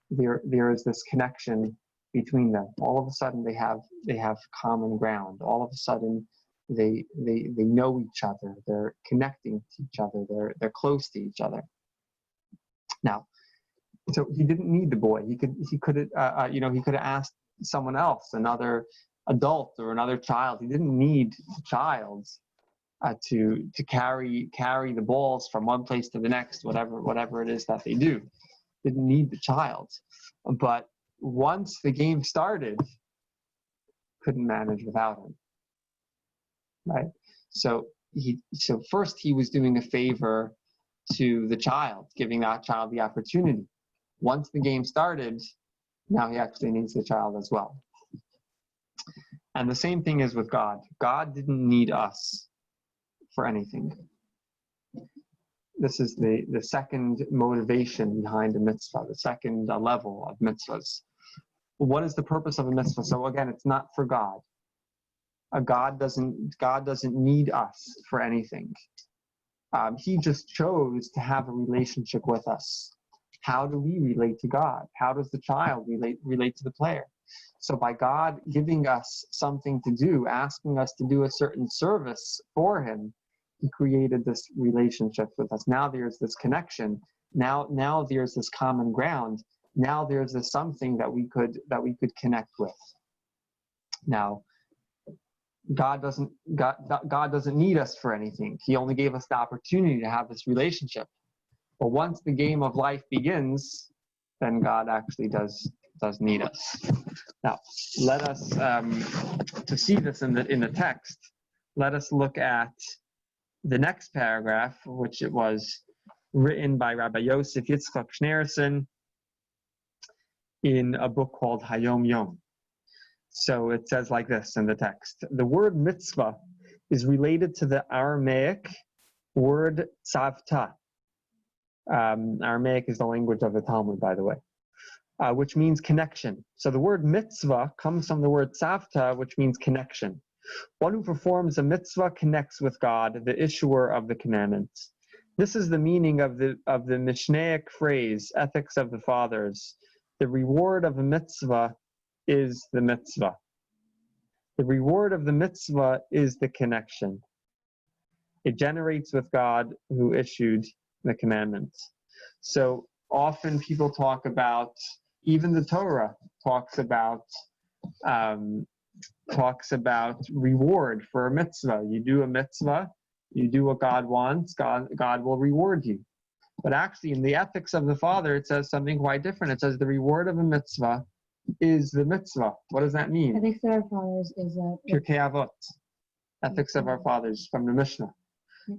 [SPEAKER 1] there is this connection between them. All of a sudden they have common ground. All of a sudden they know each other. They're connecting to each other. They're close to each other. Now, so he didn't need the boy. He could have asked someone else, another adult or another child. He didn't need the child to carry the balls from one place to the next, whatever it is that they do. Didn't need the child. But once the game started, couldn't manage without him. Right? So first he was doing a favor to the child, giving that child the opportunity. Once the game started, now he actually needs the child as well. And the same thing is with God. God didn't need us for anything. This is the second motivation behind a mitzvah, the second level of mitzvahs. What is the purpose of a mitzvah? So again, it's not for God. God doesn't need us for anything. He just chose to have a relationship with us. How do we relate to God? How does the child relate to the player? So by God giving us something to do, asking us to do a certain service for him, he created this relationship with us. Now there's this connection. Now there's this common ground. Now there's this something that we could connect with. Now, God doesn't need us for anything. He only gave us the opportunity to have this relationship. But once the game of life begins, then God actually does need us. Now, let us to see this in the text. Let us look at the next paragraph, which it was written by Rabbi Yosef Yitzchak Schneerson in a book called Hayom Yom. So it says like this in the text: the word mitzvah is related to the Aramaic word tzavta. Aramaic is the language of the Talmud, by the way, which means connection. So the word mitzvah comes from the word tzavta, which means connection. One who performs a mitzvah connects with God, the issuer of the commandments. This is the meaning of the Mishnaic phrase, ethics of the fathers. The reward of a mitzvah is the mitzvah. The reward of the mitzvah is the connection. It generates with God who issued the commandments. So often people talk about, even the Torah talks about reward for a mitzvah. You do a mitzvah, you do what God wants, God will reward you. But actually in the ethics of the Father, it says something quite different. It says the reward of a mitzvah is the mitzvah. What does that mean?
[SPEAKER 4] Ethics of our fathers is a
[SPEAKER 1] Pirkei Avot. Ethics of our fathers from the Mishnah.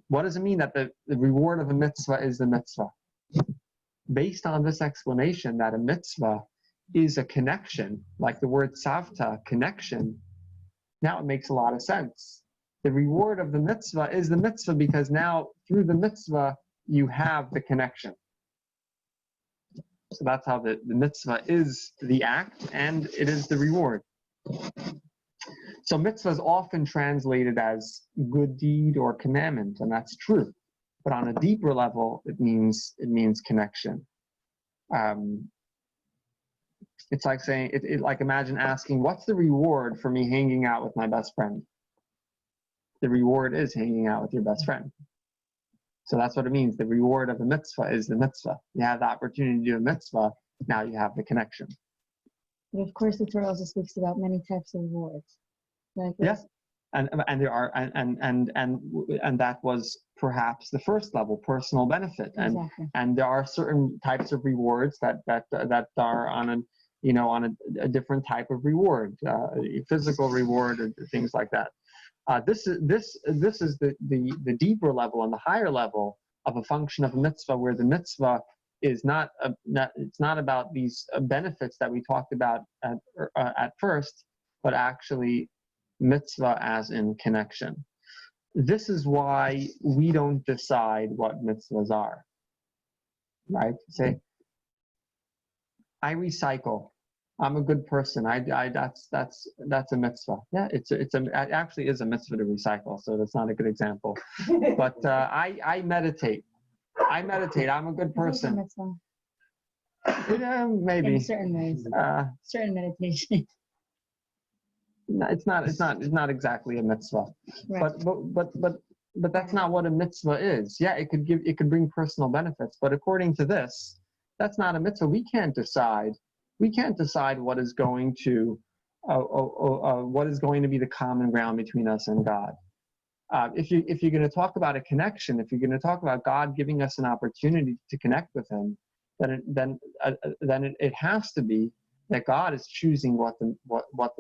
[SPEAKER 1] What does it mean that the reward of a mitzvah is the mitzvah? Based on this explanation that a mitzvah is a connection, like the word savta, connection, now it makes a lot of sense. The reward of the mitzvah is the mitzvah because now through the mitzvah you have the connection. So that's how the mitzvah is the act and it is the reward. So mitzvah is often translated as good deed or commandment, and that's true. But on a deeper level, it means connection. It's like saying, like imagine asking, what's the reward for me hanging out with my best friend? The reward is hanging out with your best friend. So that's what it means. The reward of a mitzvah is the mitzvah. You have the opportunity to do a mitzvah, now you have the connection.
[SPEAKER 4] But of course, the Torah also speaks about many types of rewards. Like
[SPEAKER 1] Yes, and there are and that was perhaps the first level, personal benefit,
[SPEAKER 4] Exactly.
[SPEAKER 1] and there are certain types of rewards that are on a different type of reward, physical reward or things like that. This is the deeper level and the higher level of a function of a mitzvah, where the mitzvah is it's not about these benefits that we talked about at first, but actually mitzvah as in connection. This is why we don't decide what mitzvahs are, right? Say, I recycle. I'm a good person. That's a mitzvah. Yeah, it actually is a mitzvah to recycle. So that's not a good example. But I meditate. I'm a good person.
[SPEAKER 4] Mitzvah.
[SPEAKER 1] Yeah, maybe.
[SPEAKER 4] In certain ways. Certain meditation.
[SPEAKER 1] It's not exactly a mitzvah.
[SPEAKER 4] Right.
[SPEAKER 1] But that's not what a mitzvah is. Yeah, it could bring personal benefits. But according to this, that's not a mitzvah. We can't decide what is going to what is going to be the common ground between us and God. If you're going to talk about a connection, if you're going to talk about God giving us an opportunity to connect with Him, then it has to be that God is choosing what the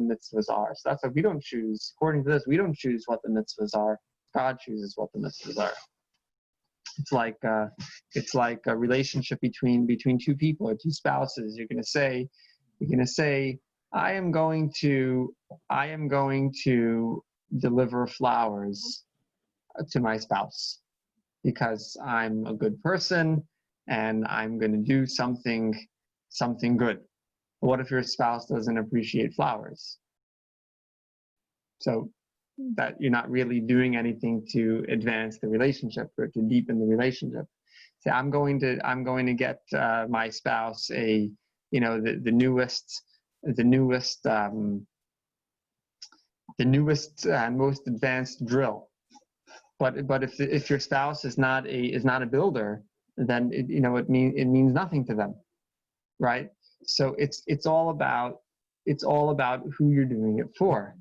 [SPEAKER 1] mitzvahs are. So that's why we don't choose. According to this, we don't choose what the mitzvahs are. God chooses what the mitzvahs are. It's like a relationship between two people or two spouses. You're going to say, I am going to deliver flowers to my spouse because I'm a good person and I'm going to do something good. But what if your spouse doesn't appreciate flowers? So that you're not really doing anything to advance the relationship or to deepen the relationship. Say, I'm going to get my spouse the newest and most advanced drill. But if your spouse is not a builder, then it means nothing to them, right? So it's all about who you're doing it for.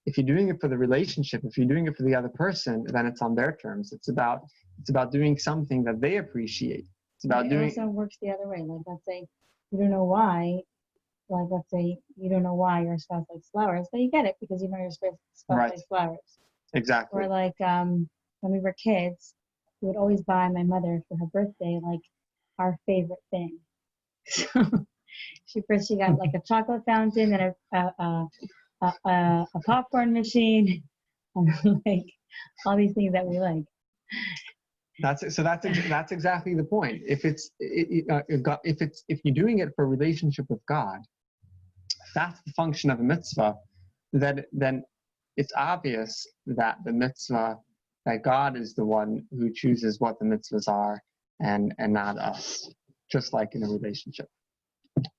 [SPEAKER 1] If you're doing it for the relationship, if you're doing it for the other person, then it's on their terms. It's about doing something that they appreciate. It's about
[SPEAKER 4] It also works the other way. Like, let's say you don't know why. Like, let's say you don't know why your spouse likes flowers, but you get it because you know your spouse
[SPEAKER 1] Right.
[SPEAKER 4] likes flowers.
[SPEAKER 1] Exactly.
[SPEAKER 4] Or like when we were kids, we would always buy my mother for her birthday like our favorite thing. So she got like a chocolate fountain and a popcorn machine, and like all these things that we like.
[SPEAKER 1] That's exactly the point. If you're doing it for a relationship with God, that's the function of a mitzvah. Then it's obvious that the mitzvah, that God is the one who chooses what the mitzvahs are, and not us. Just like in a relationship.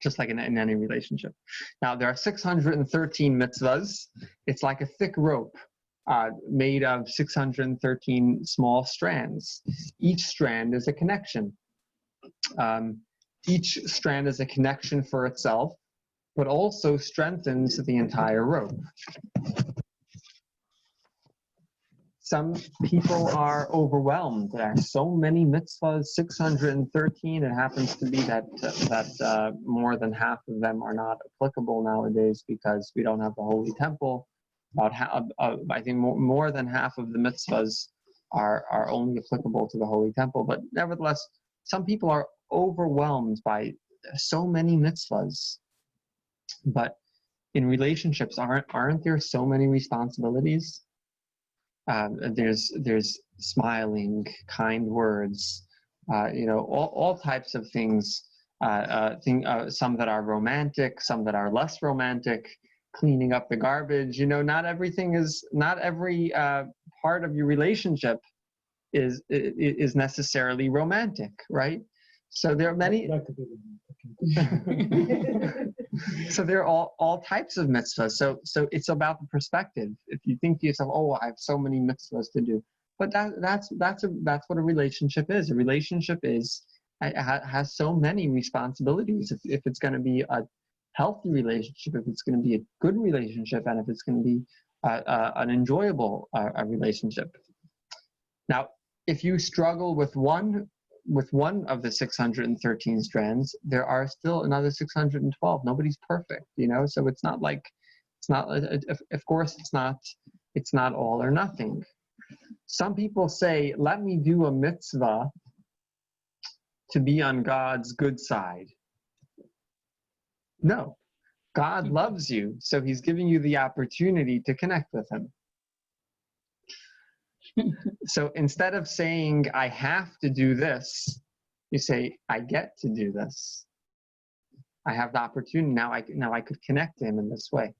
[SPEAKER 1] Just like in any relationship. Now, there are 613 mitzvahs. It's like a thick rope made of 613 small strands. Each strand is a connection. Each strand is a connection for itself, but also strengthens the entire rope. Some people are overwhelmed. There are so many mitzvahs, 613. It happens to be that more than half of them are not applicable nowadays because we don't have the Holy Temple. I think more than half of the mitzvahs are only applicable to the Holy Temple. But nevertheless, some people are overwhelmed by so many mitzvahs. But in relationships, aren't there so many responsibilities? There's smiling, kind words, all types of things. Some that are romantic, some that are less romantic. Cleaning up the garbage. Not every part of your relationship is necessarily romantic, right? So there are many.
[SPEAKER 3] That could be the
[SPEAKER 1] So there are all types of mitzvahs. So it's about the perspective. If you think to yourself, "Oh, I have so many mitzvahs to do," but that's what a relationship is. A relationship has so many responsibilities. If it's going to be a healthy relationship, if it's going to be a good relationship, and if it's going to be an enjoyable relationship. Now, if you struggle with one of the 613 strands, there are still another 612. Nobody's perfect, so of course it's not all or nothing. Some people say, let me do a mitzvah to be on God's good side. No, God loves you, so He's giving you the opportunity to connect with Him. So instead of saying, I have to do this, you say, I get to do this. I have the opportunity. Now I could connect to Him in this way.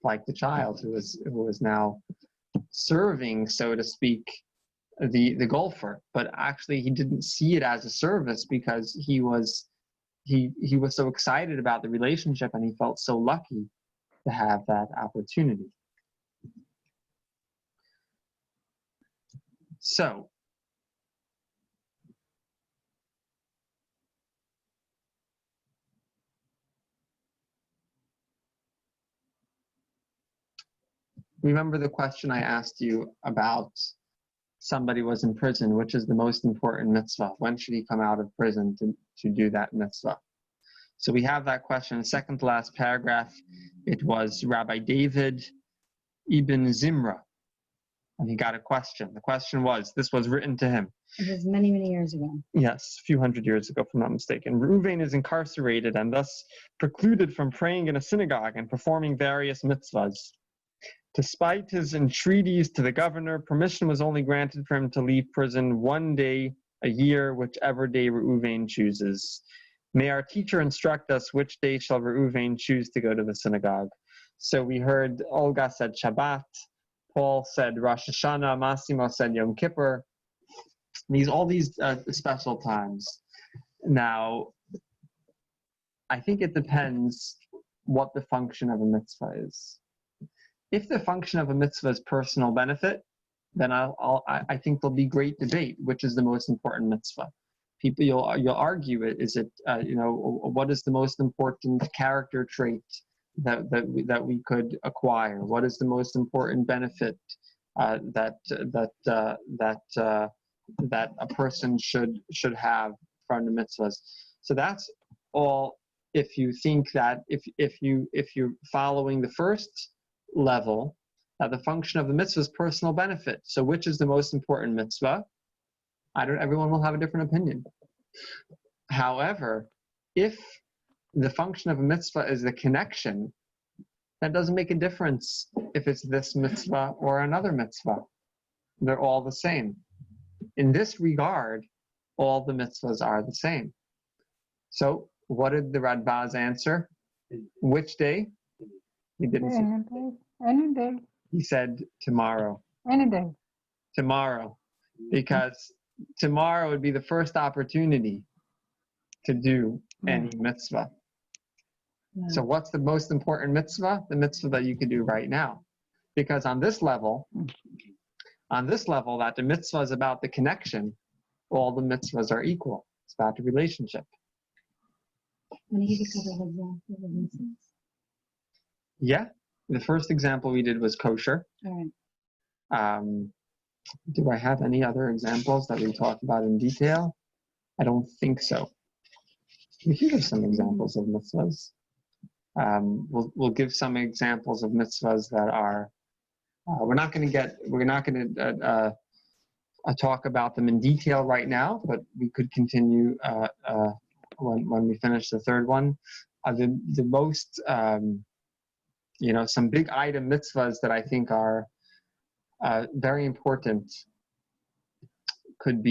[SPEAKER 1] Like the child who is now serving, so to speak, the golfer. But actually he didn't see it as a service because he was so excited about the relationship and he felt so lucky to have that opportunity. So, remember the question I asked you about somebody was in prison, which is the most important mitzvah? When should he come out of prison to do that mitzvah? So we have that question. Second to last paragraph, it was Rabbi David Ibn Zimra. And he got a question. The question was, this was written to him.
[SPEAKER 4] It was many, many years ago.
[SPEAKER 1] Yes, a few hundred years ago, if I'm not mistaken. Reuven is incarcerated and thus precluded from praying in a synagogue and performing various mitzvahs. Despite his entreaties to the governor, permission was only granted for him to leave prison one day a year, whichever day Reuven chooses. May our teacher instruct us which day shall Reuven choose to go to the synagogue. So we heard Olga said Shabbat, Paul said Rosh Hashanah, Massimo said Yom Kippur. All these special times. Now, I think it depends what the function of a mitzvah is. If the function of a mitzvah is personal benefit, then I think there'll be great debate, which is the most important mitzvah. People, you'll argue it. Is it what is the most important character trait that we could acquire? What is the most important benefit that a person should have from the mitzvahs? So that's all. If you think that if you're following the first level, the function of the mitzvah is personal benefit. So which is the most important mitzvah? Everyone will have a different opinion. However, if the function of a mitzvah is the connection, that doesn't make a difference if it's this mitzvah or another mitzvah. They're all the same. In this regard, all the mitzvahs are the same. So what did the Radbaz answer? Which day? He didn't say.
[SPEAKER 5] Any day.
[SPEAKER 1] He said tomorrow.
[SPEAKER 5] Any day.
[SPEAKER 1] Tomorrow. Because tomorrow would be the first opportunity to do any mitzvah.
[SPEAKER 4] Yeah.
[SPEAKER 1] So what's the most important mitzvah? The mitzvah that you could do right now. Because on this level, that the mitzvah is about the connection, all the mitzvahs are equal. It's about the relationship.
[SPEAKER 4] Want to give a couple of examples of mitzvahs?
[SPEAKER 1] Yeah. The first example we did was kosher.
[SPEAKER 4] All right.
[SPEAKER 1] Do I have any other examples that we talked about in detail? I don't think so. We can give some examples of mitzvahs. We'll give some examples of mitzvahs that are. We're not going to talk about them in detail right now, but we could continue when we finish the third one. The most, some big item mitzvahs that I think are very important could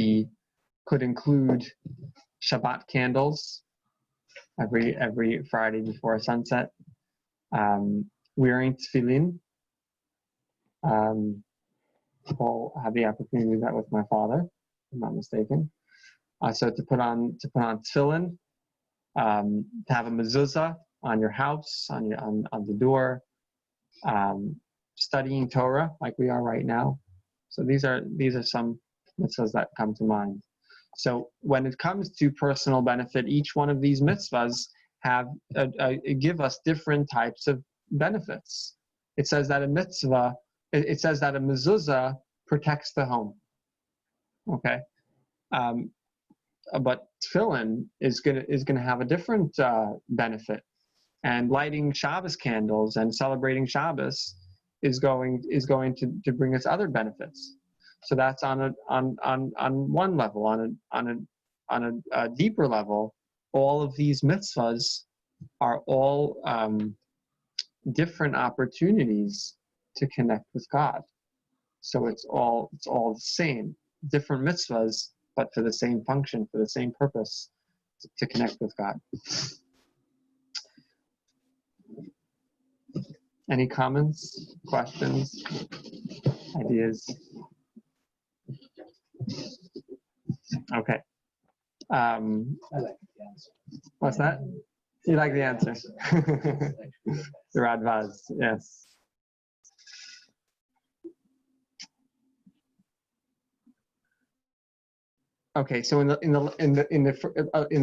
[SPEAKER 1] include Shabbat candles every Friday before sunset, wearing tefillin. I'll have the opportunity to do that with my father, if I'm not mistaken. So to put on tefillin, to have a mezuzah on your house, on the door, studying Torah like we are right now. So these are some mitzvahs that come to mind. So when it comes to personal benefit, each one of these mitzvahs give us different types of benefits. It says that a mitzvah, it says that a mezuzah protects the home. Okay, but tefillin is gonna have a different benefit, and lighting Shabbos candles and celebrating Shabbos is going to bring us other benefits. So that's on one level. On a deeper level, all of these mitzvahs are all different opportunities to connect with God. So it's all the same, different mitzvahs, but for the same function, for the same purpose, to connect with God. Any comments, questions, ideas? Okay.
[SPEAKER 2] I like the answer.
[SPEAKER 1] What's that? You like the answer? The Radbaz, yes. Okay, so in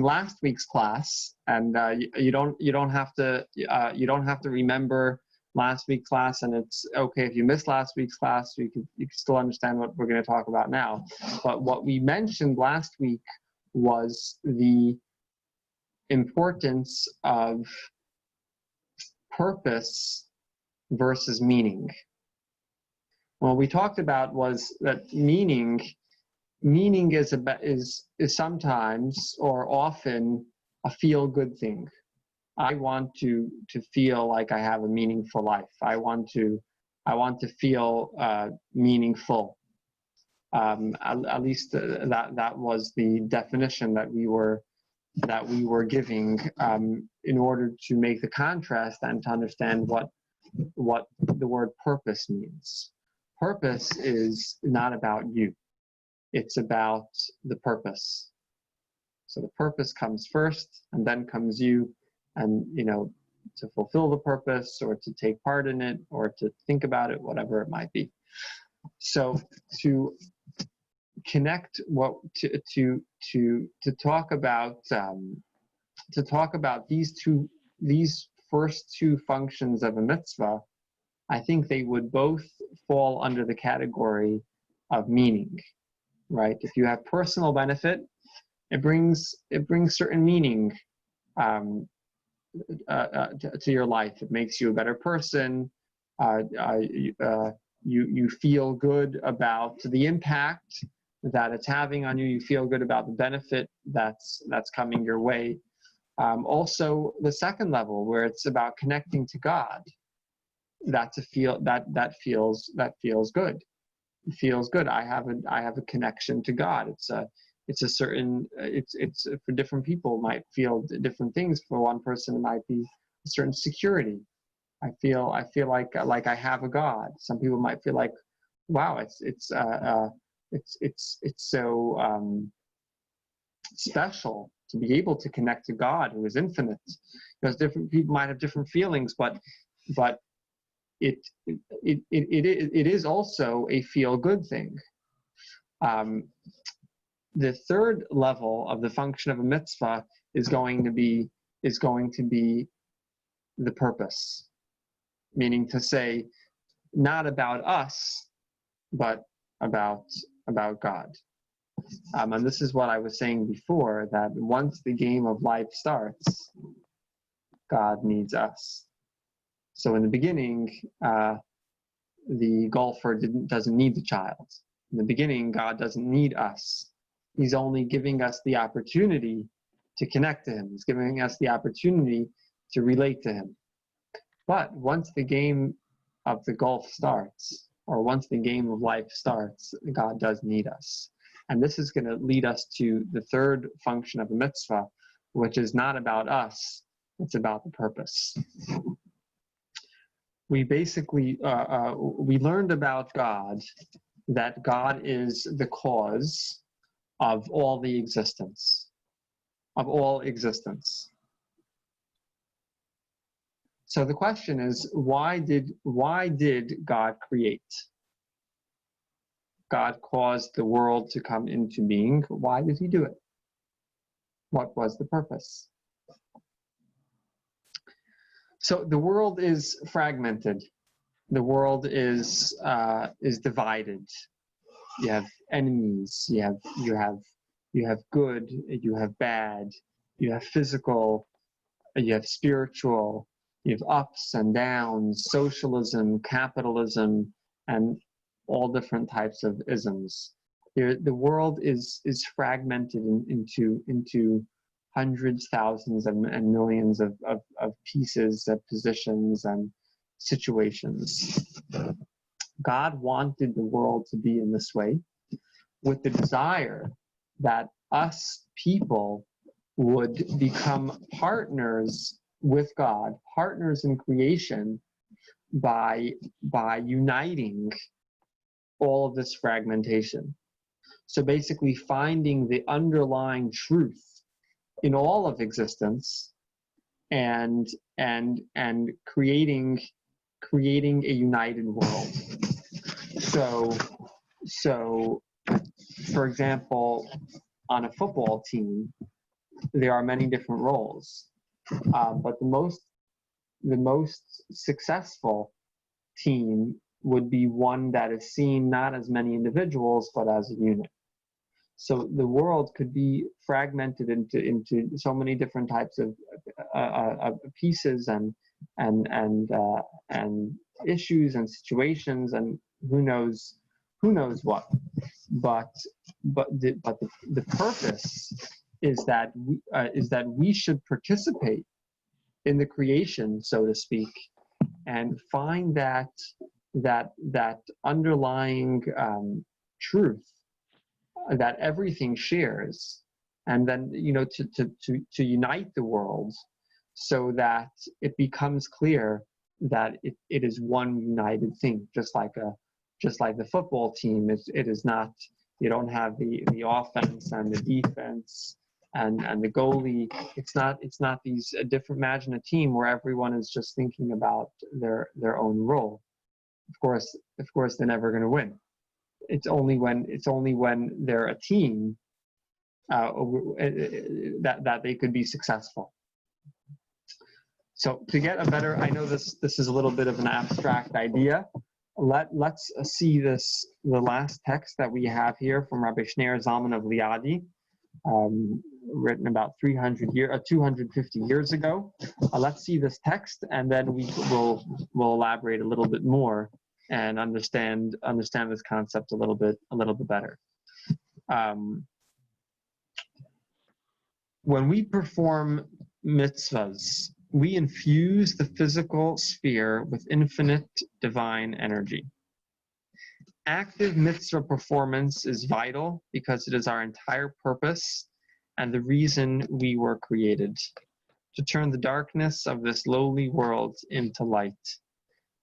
[SPEAKER 1] last week's class, and you don't have to remember last week's class, and it's okay if you missed last week's class, you can still understand what we're going to talk about now. But what we mentioned last week was the importance of purpose versus meaning. What we talked about was that meaning is sometimes or often a feel-good thing. I want to feel like I have a meaningful life. I want to feel meaningful. At least that was the definition that we were giving in order to make the contrast and to understand what the word purpose means. Purpose is not about you. It's about the purpose. So the purpose comes first, and then comes you. And, to fulfill the purpose or to take part in it or to think about it, whatever it might be. So to connect to talk about these first two functions of a mitzvah, I think they would both fall under the category of meaning, right? If you have personal benefit, it brings certain meaning to your life. It makes you a better person. You feel good about the impact that it's having on you. You feel good about the benefit that's coming your way. Also, the second level, where it's about connecting to God, that feels good. It feels good. I have a connection to God. It's for different people might feel different things. For one person, it might be a certain security. I feel like I have a God. Some people might feel like, wow, it's so special to be able to connect to God, who is infinite. Because different people might have different feelings, but it is also a feel-good thing. The third level of the function of a mitzvah is going to be the purpose, meaning to say, not about us, but about God. And this is what I was saying before, that once the game of life starts, God needs us. So in the beginning, the golfer doesn't need the child. In the beginning, God doesn't need us. He's only giving us the opportunity to connect to him. He's giving us the opportunity to relate to him. But once the game of the golf starts, or once the game of life starts, God does need us. And this is going to lead us to the third function of a mitzvah, which is not about us, it's about the purpose. We basically, we learned about God, that God is the cause of all the existence, of all existence. So the question is, why did God create? God caused the world to come into being. Why did he do it? What was the purpose? So the world is fragmented. The world is divided. You have enemies. You have good. You have bad. You have physical. You have spiritual. You have ups and downs, socialism, capitalism, and all different types of isms. The world is fragmented into hundreds, thousands, and millions of pieces, of positions, and situations. God wanted the world to be in this way, with the desire that us people would become partners with God, partners in creation, by uniting all of this fragmentation. So basically finding the underlying truth in all of existence and creating a united world. So for example, on a football team, there are many different roles, but the most successful team would be one that is seen not as many individuals, but as a unit. So the world could be fragmented into so many different types of pieces and issues and situations, and who knows what. But the purpose is that we should participate in the creation, so to speak, and find that underlying truth that everything shares, and then to unite the world so that it becomes clear that it is one united thing, just like the football team. It is not, you don't have the offense and the defense and the goalie. It's not these different. Imagine a team where everyone is just thinking about their own role. Of course they're never going to win. It's only when they're a team that they could be successful. So to get a better, I know this is a little bit of an abstract idea. Let's see the last text that we have here from Rabbi Shneur Zalman of Liadi, written about 250 years ago. Let's see this text, and then we'll elaborate a little bit more and understand this concept a little bit better. When we perform mitzvahs, we infuse the physical sphere with infinite divine energy. Active mitzvah performance is vital because it is our entire purpose and the reason we were created, to turn the darkness of this lowly world into light,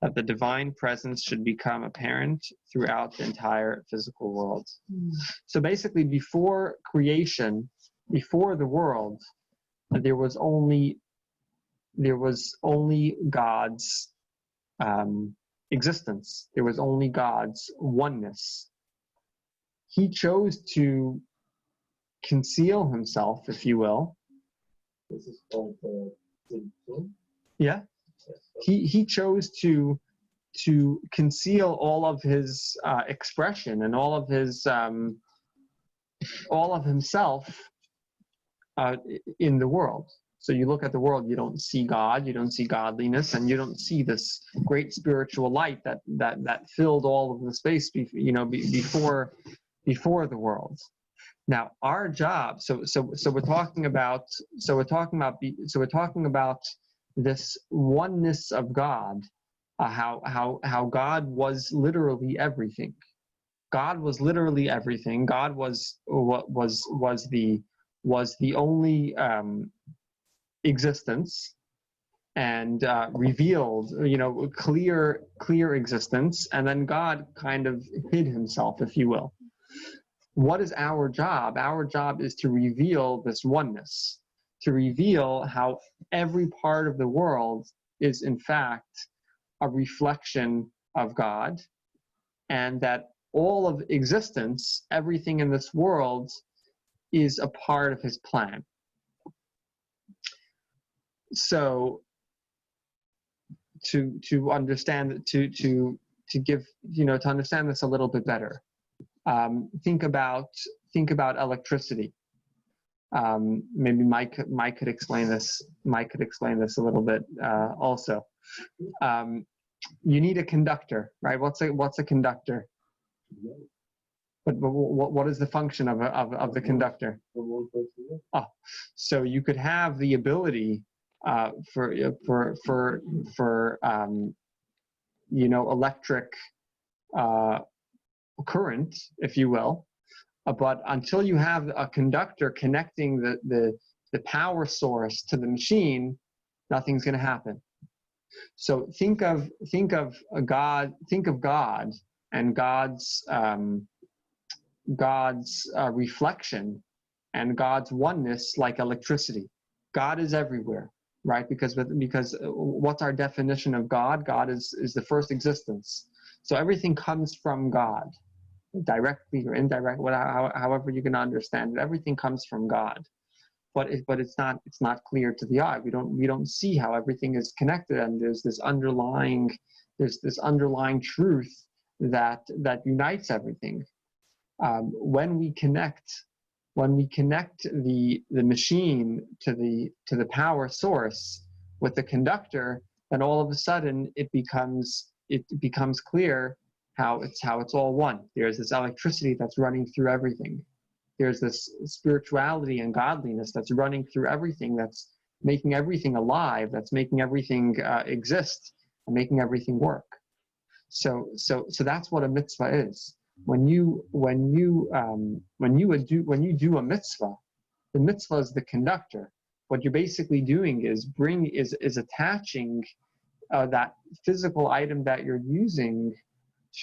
[SPEAKER 1] that the divine presence should become apparent throughout the entire physical world. So basically, before creation, before the world, there was only God's existence. There was only God's oneness. He chose to conceal himself, if you will.
[SPEAKER 6] This is called Tzimtzum.
[SPEAKER 1] Yeah. He chose to conceal all of his expression and all of himself in the world. So you look at the world, you don't see God, you don't see godliness, and you don't see this great spiritual light that filled all of the space before the world. Now our job, so we're talking about this oneness of God, how God was literally everything. God was literally everything. God was the only existence, and revealed, clear existence, and then God kind of hid himself, if you will. What is our job? Our job is to reveal this oneness, to reveal how every part of the world is in fact a reflection of God, and that all of existence, everything in this world, is a part of his plan. So to understand, to understand this a little bit better, think about electricity. Maybe Mike could explain this. Mike could explain this a little bit also. You need a conductor, right? What's a conductor? But what is the function of the conductor? Oh, so you could have the ability for electric current, if you will, but until you have a conductor connecting the power source to the machine, nothing's going to happen. So think of God and God's reflection and God's oneness like electricity. God is everywhere, right? Because what's our definition of God? God is the first existence. So everything comes from God, directly or indirectly, however you can understand it. Everything comes from God. but it's not clear to the eye. We don't see how everything is connected, and there's this underlying truth that unites everything. When we connect the machine to the power source with the conductor, then all of a sudden it becomes clear how it's all one. There's this electricity that's running through everything. There's this spirituality and godliness that's running through everything, that's making everything alive, that's making everything exist and making everything work. So that's what a mitzvah is. When you do a mitzvah, the mitzvah is the conductor. What you're basically doing is attaching that physical item that you're using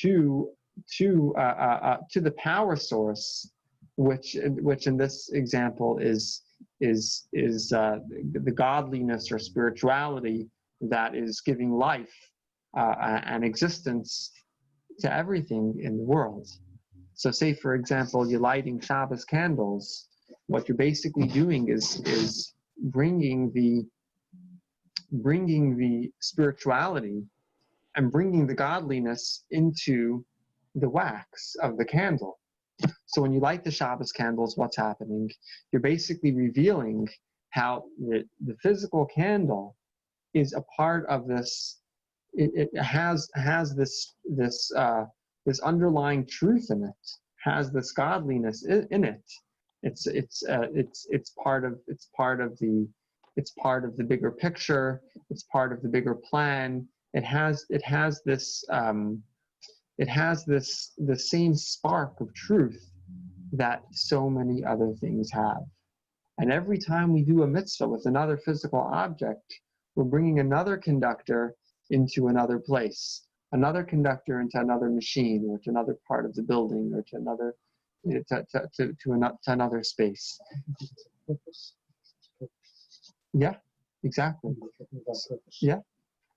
[SPEAKER 1] to the power source, which in this example is the godliness or spirituality that is giving life and existence to everything in the world. So say, for example, you're lighting Shabbos candles. What you're basically doing is bringing the spirituality and bringing the godliness into the wax of the candle. So when you light the Shabbos candles, what's happening? You're basically revealing how the physical candle is a part of this. It has this underlying truth in it, has this godliness in it. It's part of the bigger picture. It's part of the bigger plan. It has the same spark of truth that so many other things have. And every time we do a mitzvah with another physical object, we're bringing another conductor into another place, another conductor into another machine, or to another part of the building, or to another to another space.
[SPEAKER 3] Purpose.
[SPEAKER 1] Yeah, exactly. Yeah.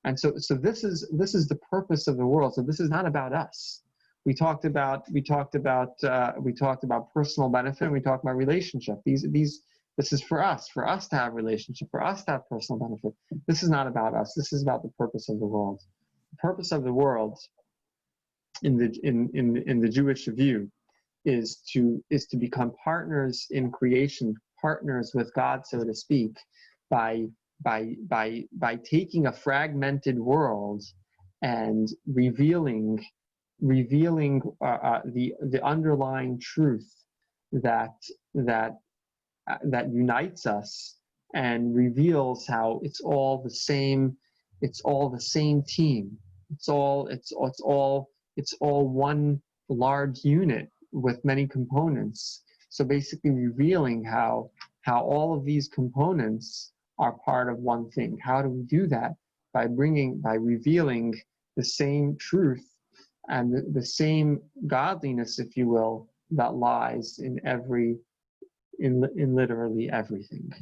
[SPEAKER 1] And so this is the purpose of the world. So this is not about us. We talked about personal benefit, and we talked about relationship. This is for us to have relationship, for us to have personal benefit. This is not about us. This is about the purpose of the world. The purpose of the world in the Jewish view is to become partners in creation, partners with God, so to speak, by taking a fragmented world and revealing the underlying truth that unites us and reveals how it's all the same team. It's all one large unit with many components. So basically revealing how all of these components are part of one thing. How do we do that? By revealing the same truth and the same godliness, if you will, that lies in literally everything.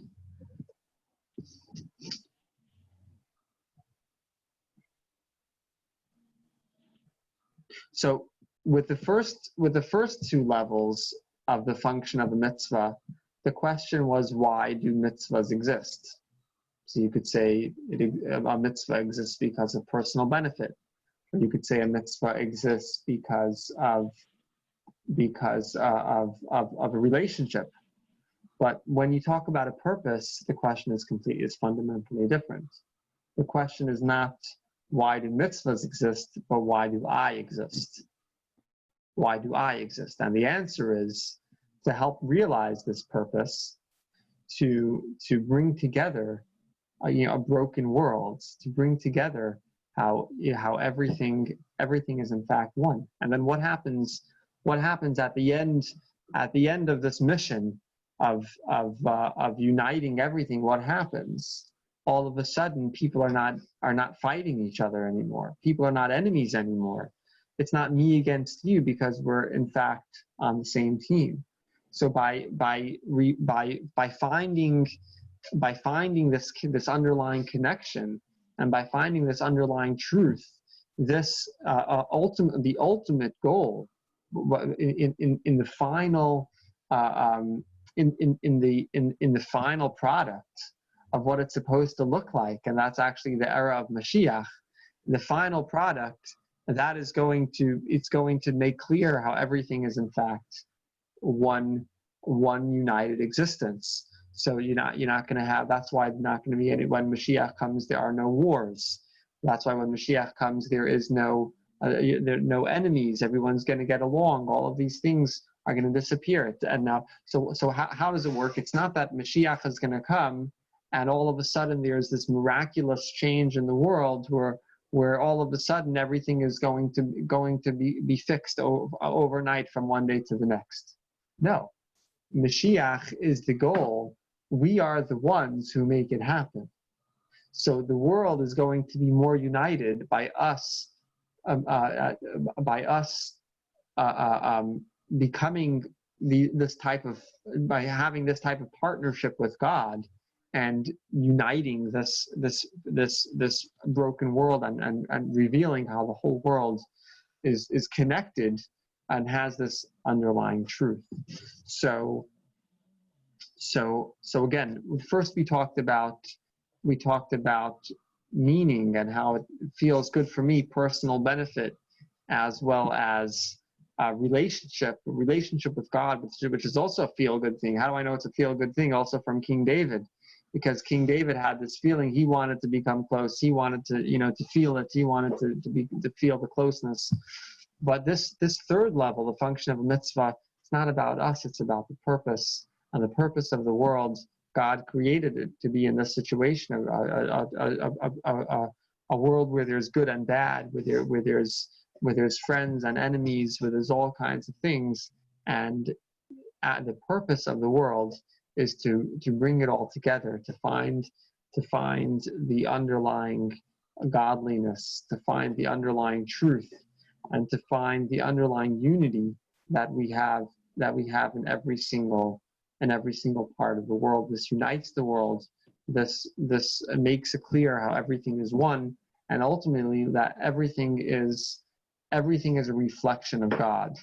[SPEAKER 1] So with the first two levels of the function of a mitzvah, the question was, why do mitzvahs exist? So you could say a mitzvah exists because of personal benefit. Or you could say a mitzvah exists because of a relationship. But when you talk about a purpose, the question is fundamentally different. The question is not, why do mitzvahs exist, but why do I exist? Why do I exist? And the answer is to help realize this purpose, to bring together a broken world, to bring together how everything is in fact one. And then what happens at the end of this mission of uniting everything? What happens? All of a sudden, people are not fighting each other anymore. People are not enemies anymore. It's not me against you, because we're in fact on the same team. So by finding this underlying connection, and by finding this underlying truth, this the ultimate goal in the final in the final product of what it's supposed to look like, and that's actually the era of Mashiach. The final product that is going to make clear how everything is in fact one united existence. So you're not going to have. That's why not going to be any. When Mashiach comes, there are no wars. That's why when Mashiach comes, there is no no enemies. Everyone's going to get along. All of these things are going to disappear. And now, so how does it work? It's not that Mashiach is going to come, and all of a sudden there's this miraculous change in the world where all of a sudden everything is going to be fixed overnight from one day to the next. No, Mashiach is the goal. We are the ones who make it happen. So the world is going to be more united by us, becoming by having this type of partnership with God, and uniting this broken world and revealing how the whole world is connected and has this underlying truth. So again, first we talked about meaning and how it feels good for me, personal benefit, as well as relationship with God, which is also a feel-good thing. How do I know it's a feel-good thing? Also from King David, because King David had this feeling he wanted to become close. He wanted to feel it. He wanted to feel the closeness. But this third level, the function of a mitzvah, it's not about us. It's about the purpose, and the purpose of the world. God created it to be in this situation of a world where there's good and bad, where there's friends and enemies, where there's all kinds of things. And the purpose of the world is to bring it all together, to find the underlying godliness, to find the underlying truth, and to find the underlying unity that we have in every single part of the world. This unites the world. This makes it clear how everything is one, and ultimately that everything is a reflection of God.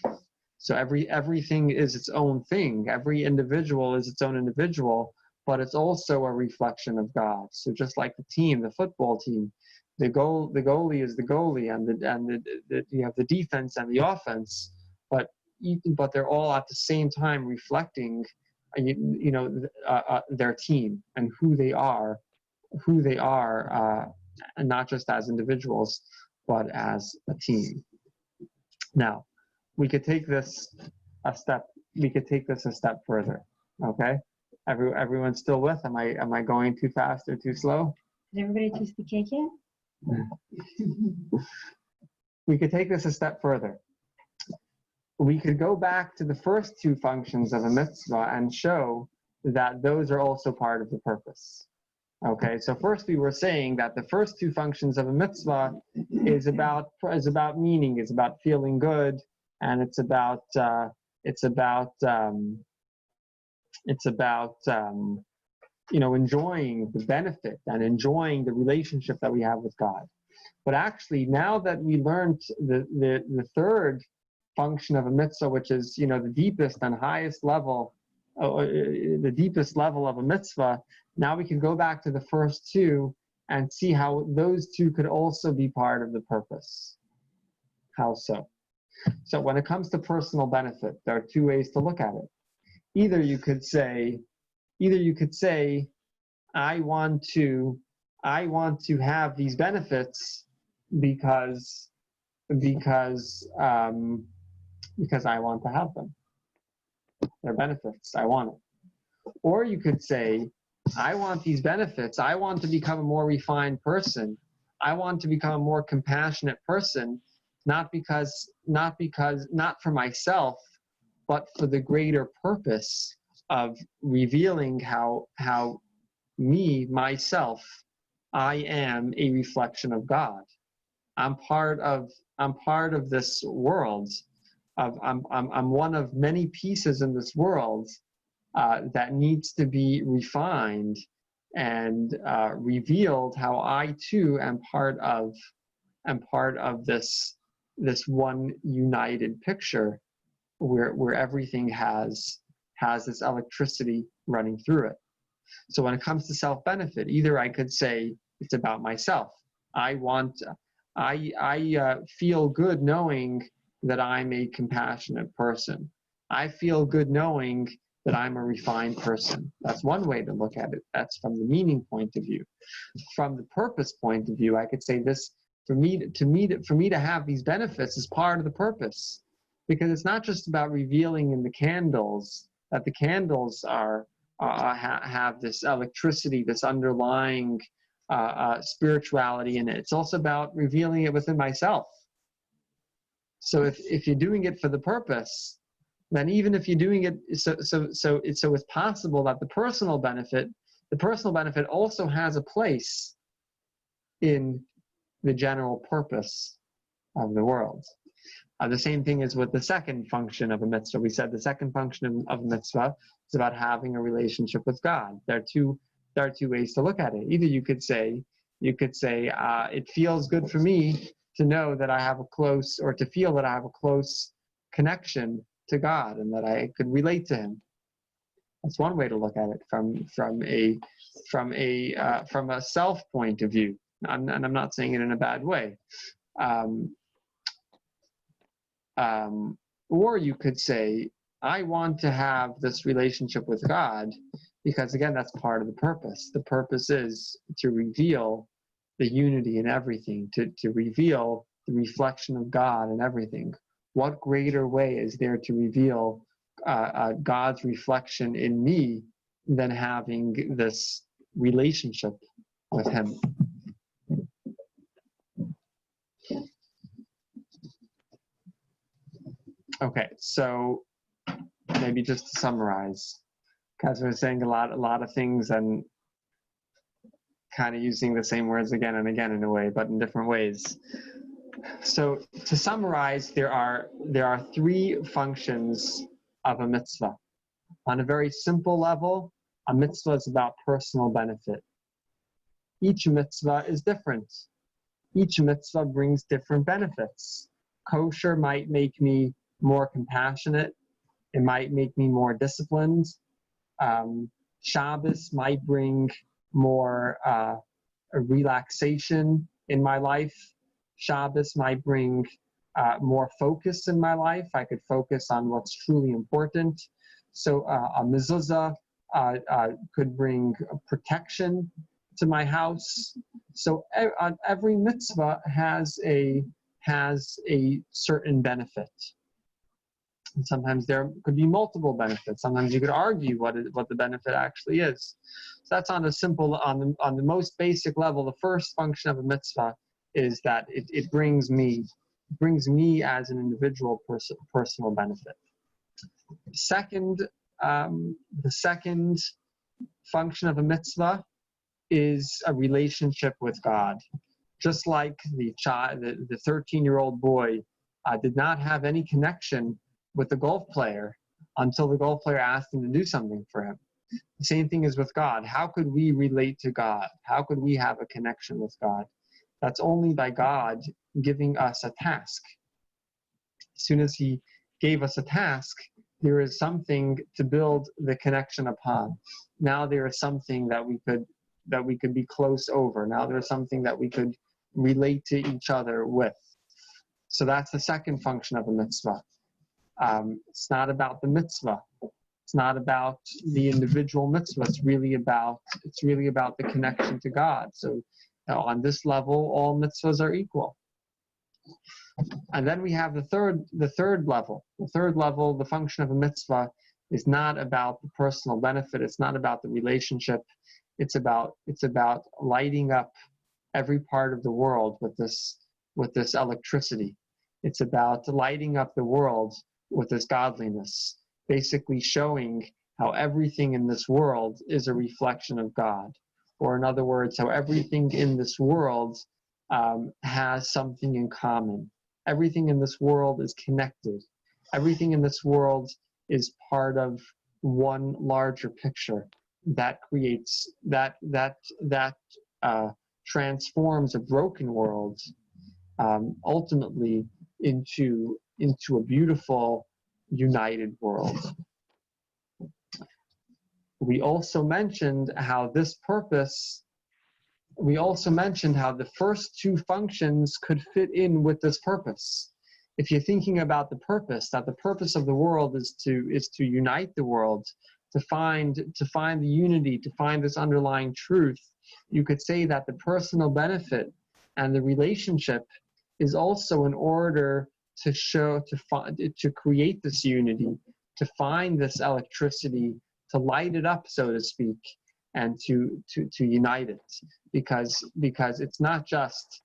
[SPEAKER 1] So everything is its own thing. Every individual is its own individual, but it's also a reflection of God. So just like the football team, the goalie is the goalie, and you have the defense and the offense, but they're all at the same time reflecting their team and who they are, and not just as individuals, but as a team. Now, we could take this a step further. Okay, everyone's still with? Am I going too fast or too slow?
[SPEAKER 4] Did everybody choose the cake yet?
[SPEAKER 1] We could take this a step further. We could go back to the first two functions of a mitzvah and show that those are also part of the purpose. Okay, so first we were saying that the first two functions of a mitzvah is about meaning, it's about feeling good, and it's about enjoying the benefit and enjoying the relationship that we have with God. But actually, now that we learned the third function of a mitzvah, which is the deepest and highest level, the deepest level of a mitzvah, now we can go back to the first two and see how those two could also be part of the purpose. How so? So when it comes to personal benefit, there are two ways to look at it. Either you could say, I want to have these benefits because I want to have them. They're benefits. I want it. Or you could say, I want these benefits. I want to become a more refined person. I want to become a more compassionate person, not for myself, but for the greater purpose of revealing how myself, I am a reflection of God. I'm part of this world. I'm one of many pieces in this world that needs to be refined and revealed. How I too am part of this one united picture where everything has has this electricity running through it. So when it comes to self-benefit, either I could say it's about myself. I feel good knowing that I'm a compassionate person. I feel good knowing that I'm a refined person. That's one way to look at it. That's from the meaning point of view. From the purpose point of view, I could say this: for me to have these benefits is part of the purpose, because it's not just about revealing in the candles that the candles are have this electricity, this underlying spirituality in it. It's also about revealing it within myself. So if you're doing it for the purpose, then even if you're doing it, so it's possible that the personal benefit also has a place in the general purpose of the world. The same thing is with the second function of a mitzvah. We said the second function of a mitzvah is about having a relationship with God. There are two ways to look at it. Either you could say it feels good for me to know that I have a close, or to feel that I have a close connection to God and that I could relate to Him. That's one way to look at it from a self point of view. And I'm not saying it in a bad way. Or you could say, I want to have this relationship with God because, again, that's part of the purpose. The purpose is to reveal the unity in everything, to reveal the reflection of God in everything. What greater way is there to reveal God's reflection in me than having this relationship with Him? Okay, so maybe just to summarize, because we're saying a lot of things and kind of using the same words again and again in a way, but in different ways. So to summarize, there are three functions of a mitzvah. On a very simple level, a mitzvah is about personal benefit. Each mitzvah is different. Each mitzvah brings different benefits. Kosher might make me more compassionate. It might make me more disciplined. Shabbos might bring more relaxation in my life. Shabbos might bring more focus in my life. I could focus on what's truly important. So a mezuzah could bring protection to my house. So every mitzvah has a certain benefit. And sometimes there could be multiple benefits. Sometimes you could argue what the benefit actually is. So that's on the most basic level. The first function of a mitzvah is that it brings me as an individual personal benefit. The second function of a mitzvah is a relationship with God. Just like the 13-year-old boy did not have any connection with the golf player until the golf player asked him to do something for him. The same thing is with God. How could we relate to God? How could we have a connection with God? That's only by God giving us a task. As soon as He gave us a task, there is something to build the connection upon. Now there is something that we could be close over. Now there is something that we could relate to each other with. So that's the second function of a mitzvah. It's not about the mitzvah. It's not about the individual mitzvah. It's really about the connection to God. So on this level, all mitzvahs are equal. And then we have the third level. The third level, the function of a mitzvah, is not about the personal benefit. It's not about the relationship. It's about lighting up every part of the world with this electricity. It's about lighting up the world with this godliness, basically showing how everything in this world is a reflection of God. Or in other words, how everything in this world has something in common. Everything in this world is connected. Everything in this world is part of one larger picture that creates, that transforms a broken world ultimately into a beautiful, united world. We also mentioned how this purpose, we also mentioned how the first two functions could fit in with this purpose. If you're thinking about the purpose, that the purpose of the world is to unite the world, to find the unity, to find this underlying truth, you could say that the personal benefit and the relationship is also in order to create this unity, to find this electricity, to light it up, so to speak, and to unite it, because it's not just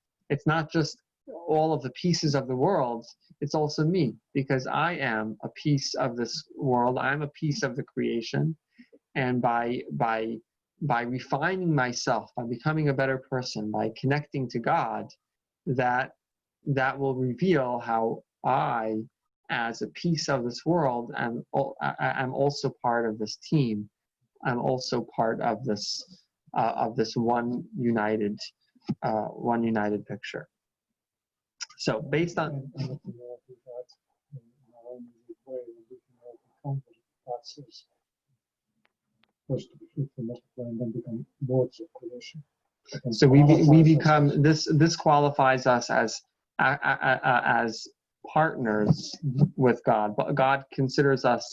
[SPEAKER 1] all of the pieces of the world, it's also me, because I am a piece of this world, I'm a piece of the creation, and by refining myself, by becoming a better person, by connecting to God, that will reveal how I, as a piece of this world, I'm also part of this team. I'm also part of this one united picture. So based on
[SPEAKER 3] And looking at that in our own unique way, and looking at the content that's is first to be fruitful, multiply, and then become lords of creation.
[SPEAKER 1] so we become this qualifies us as partners with God. But God considers us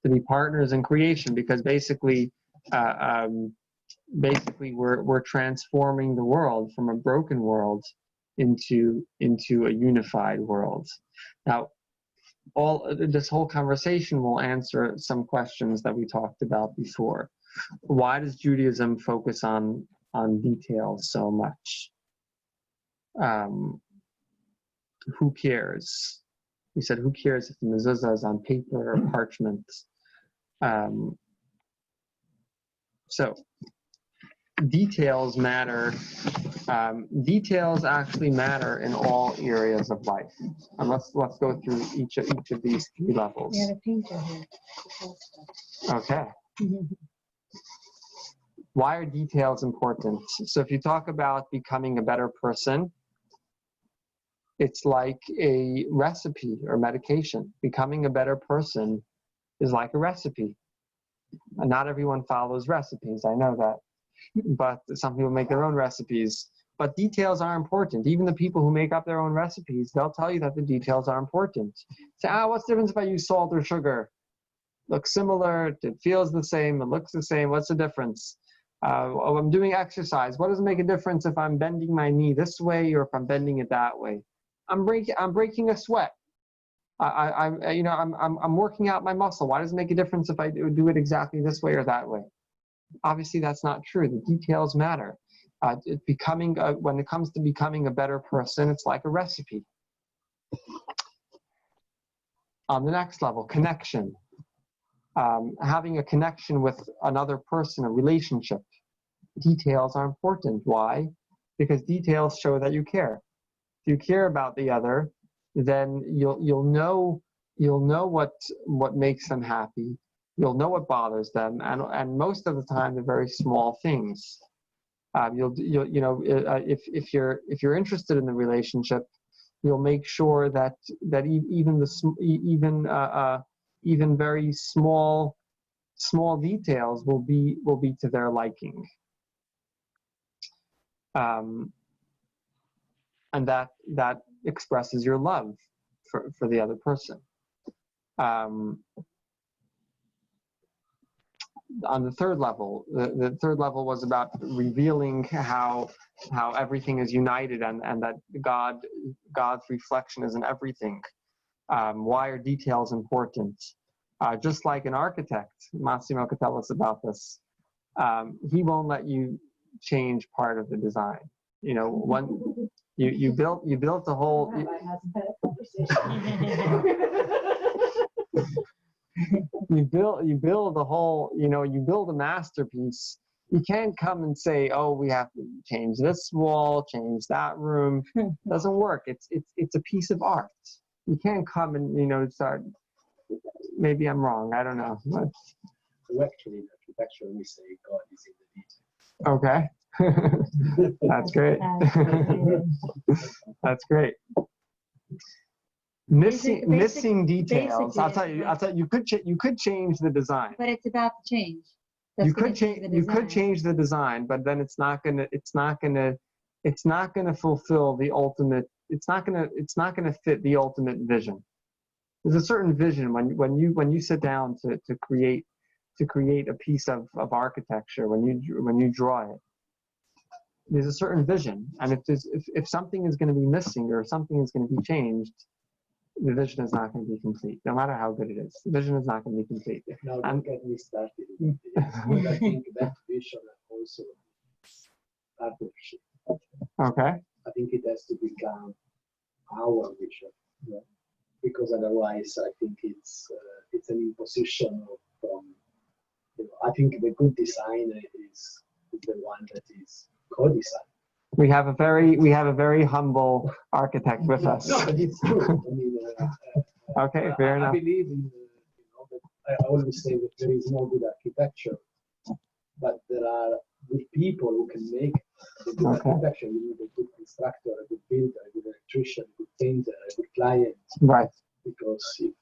[SPEAKER 1] to be partners in creation, because basically we're transforming the world from a broken world into a unified world. Now, this whole conversation will answer some questions that we talked about before. Why does Judaism focus on details so much? Who cares? We said, who cares if the mezuzah is on paper or parchment? So details matter. Details actually matter in all areas of life. And let's go through each of these three levels.
[SPEAKER 4] We have a painter here.
[SPEAKER 1] Okay. Why are details important? So if you talk about becoming a better person, it's like a recipe or medication. Becoming a better person is like a recipe. And not everyone follows recipes, I know that. But some people make their own recipes. But details are important. Even the people who make up their own recipes, they'll tell you that the details are important. Say, what's the difference if I use salt or sugar? Looks similar, it feels the same, it looks the same, what's the difference? I'm doing exercise. What does it make a difference if I'm bending my knee this way or if I'm bending it that way? I'm breaking a sweat. I'm working out my muscle. Why does it make a difference if I do it exactly this way or that way? Obviously, that's not true. The details matter. When it comes to becoming a better person, it's like a recipe. On the next level, connection. Having a connection with another person, a relationship. Details are important. Why? Because details show that you care. If you care about the other, then you'll know what makes them happy. You'll know what bothers them, and most of the time they're very small things. If you're interested in the relationship, you'll make sure that even very small details will be to their liking. And that expresses your love for the other person. On the third level, the third level was about revealing how everything is united and that God's reflection is in everything. Why are details important? Just like an architect, Massimo could tell us about this. He won't let you change part of the design. When you built the whole.
[SPEAKER 7] Rabbi hasn't had a conversation.
[SPEAKER 1] You build the whole. You build a masterpiece. You can't come and say, "Oh, we have to change this wall, change that room." Doesn't work. It's a piece of art. You can't come and start. Maybe I'm wrong. I don't know. But...
[SPEAKER 2] Correctly, in architecture, we say God is in the details.
[SPEAKER 1] Okay. That's great. That's great. Missing details. I'll tell you. You could change the design.
[SPEAKER 8] But it's about the change.
[SPEAKER 4] That's
[SPEAKER 1] You
[SPEAKER 4] gonna
[SPEAKER 1] could
[SPEAKER 4] change
[SPEAKER 1] change.
[SPEAKER 4] the
[SPEAKER 1] You could
[SPEAKER 4] design.
[SPEAKER 1] change the design, but then it's not gonna. It's not gonna fulfill the ultimate. It's not gonna fit the ultimate vision. There's a certain vision when you sit down to create a piece of architecture, when you draw it. There's a certain vision, and if something is going to be missing or something is going to be changed, the vision is not going to be complete, no matter how good it is. The vision is not going to be complete.
[SPEAKER 2] Now
[SPEAKER 1] And-
[SPEAKER 2] don't get me started with this. But I think that vision also partnership.
[SPEAKER 1] Okay.
[SPEAKER 2] I think it has to become our vision, because otherwise I think it's an imposition from. I think the good designer is the one that is co-design.
[SPEAKER 1] We have a very humble architect with us.
[SPEAKER 2] No, but it's true. I mean,
[SPEAKER 1] Okay, fair
[SPEAKER 2] I
[SPEAKER 1] enough.
[SPEAKER 2] believe in, that I always say that there is no good architecture, but there are good people who can make the good
[SPEAKER 1] Okay.
[SPEAKER 2] architecture. You need a good constructor, a good builder, a good electrician, a good painter, a good client.
[SPEAKER 1] Right.
[SPEAKER 2] Because if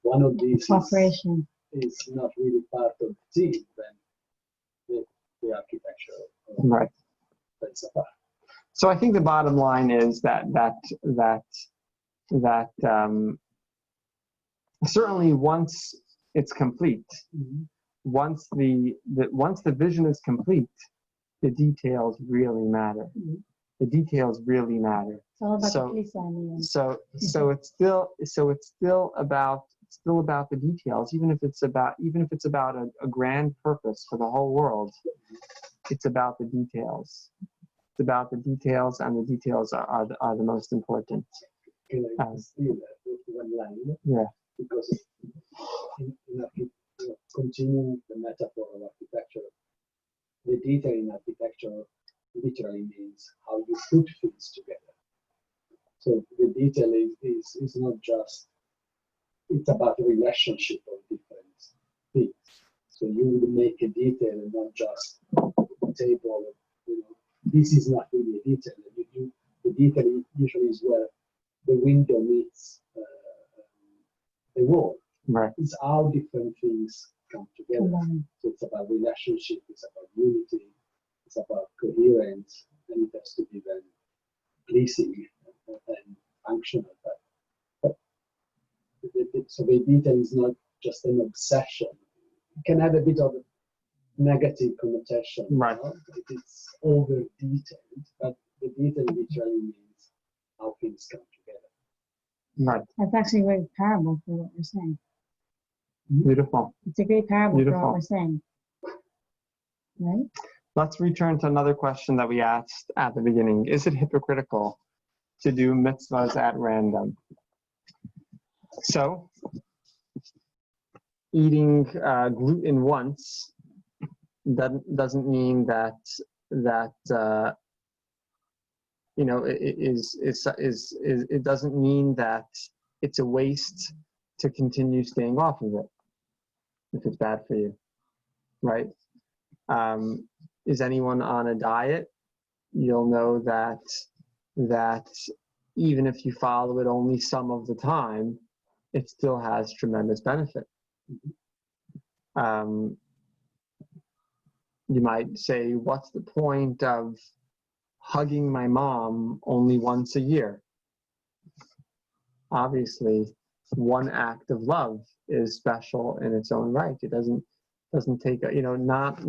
[SPEAKER 2] one of these
[SPEAKER 4] Cooperation.
[SPEAKER 2] is not really part of the team, then the architecture
[SPEAKER 1] Right.
[SPEAKER 2] falls apart.
[SPEAKER 1] So I think the bottom line is that certainly once it's complete, once the vision is complete, the details really matter. The details really matter.
[SPEAKER 4] It's all about
[SPEAKER 1] So-
[SPEAKER 4] the police and
[SPEAKER 1] So it's still about the details, even if it's about a grand purpose for the whole world. It's about the details. It's about the details, and the details are the most important.
[SPEAKER 2] Can I steal that with one line?
[SPEAKER 1] Yeah.
[SPEAKER 2] Because continuing the metaphor of architecture, the detail in architecture literally means how you put things together. So the detail is not just, it's about the relationship of different things. So you would make a detail and not just a table. This is not really a detail. The detail usually is where the window meets the wall.
[SPEAKER 1] Right.
[SPEAKER 2] It's how different things come together.
[SPEAKER 4] combined.
[SPEAKER 2] So it's about relationship, it's about unity, it's about coherence, and it has to be then pleasing and functional. But so the detail is not just an obsession. It can have a bit of a negative connotation.
[SPEAKER 1] Right.
[SPEAKER 2] If it's over detailed, but the detail literally means how things come together.
[SPEAKER 1] Right.
[SPEAKER 4] That's actually a great parable for what we're saying.
[SPEAKER 1] Beautiful.
[SPEAKER 4] It's a great parable for
[SPEAKER 1] Beautiful.
[SPEAKER 4] what we're saying. Right?
[SPEAKER 1] Let's return to another question that we asked at the beginning. Is it hypocritical to do mitzvahs at random? So, eating gluten once doesn't mean that it doesn't mean that it's a waste to continue staying off of it if it's bad for you, right? Is anyone on a diet? You'll know that even if you follow it only some of the time, it still has tremendous benefit. You might say, what's the point of hugging my mom only once a year? Obviously, one act of love is special in its own right. It doesn't take not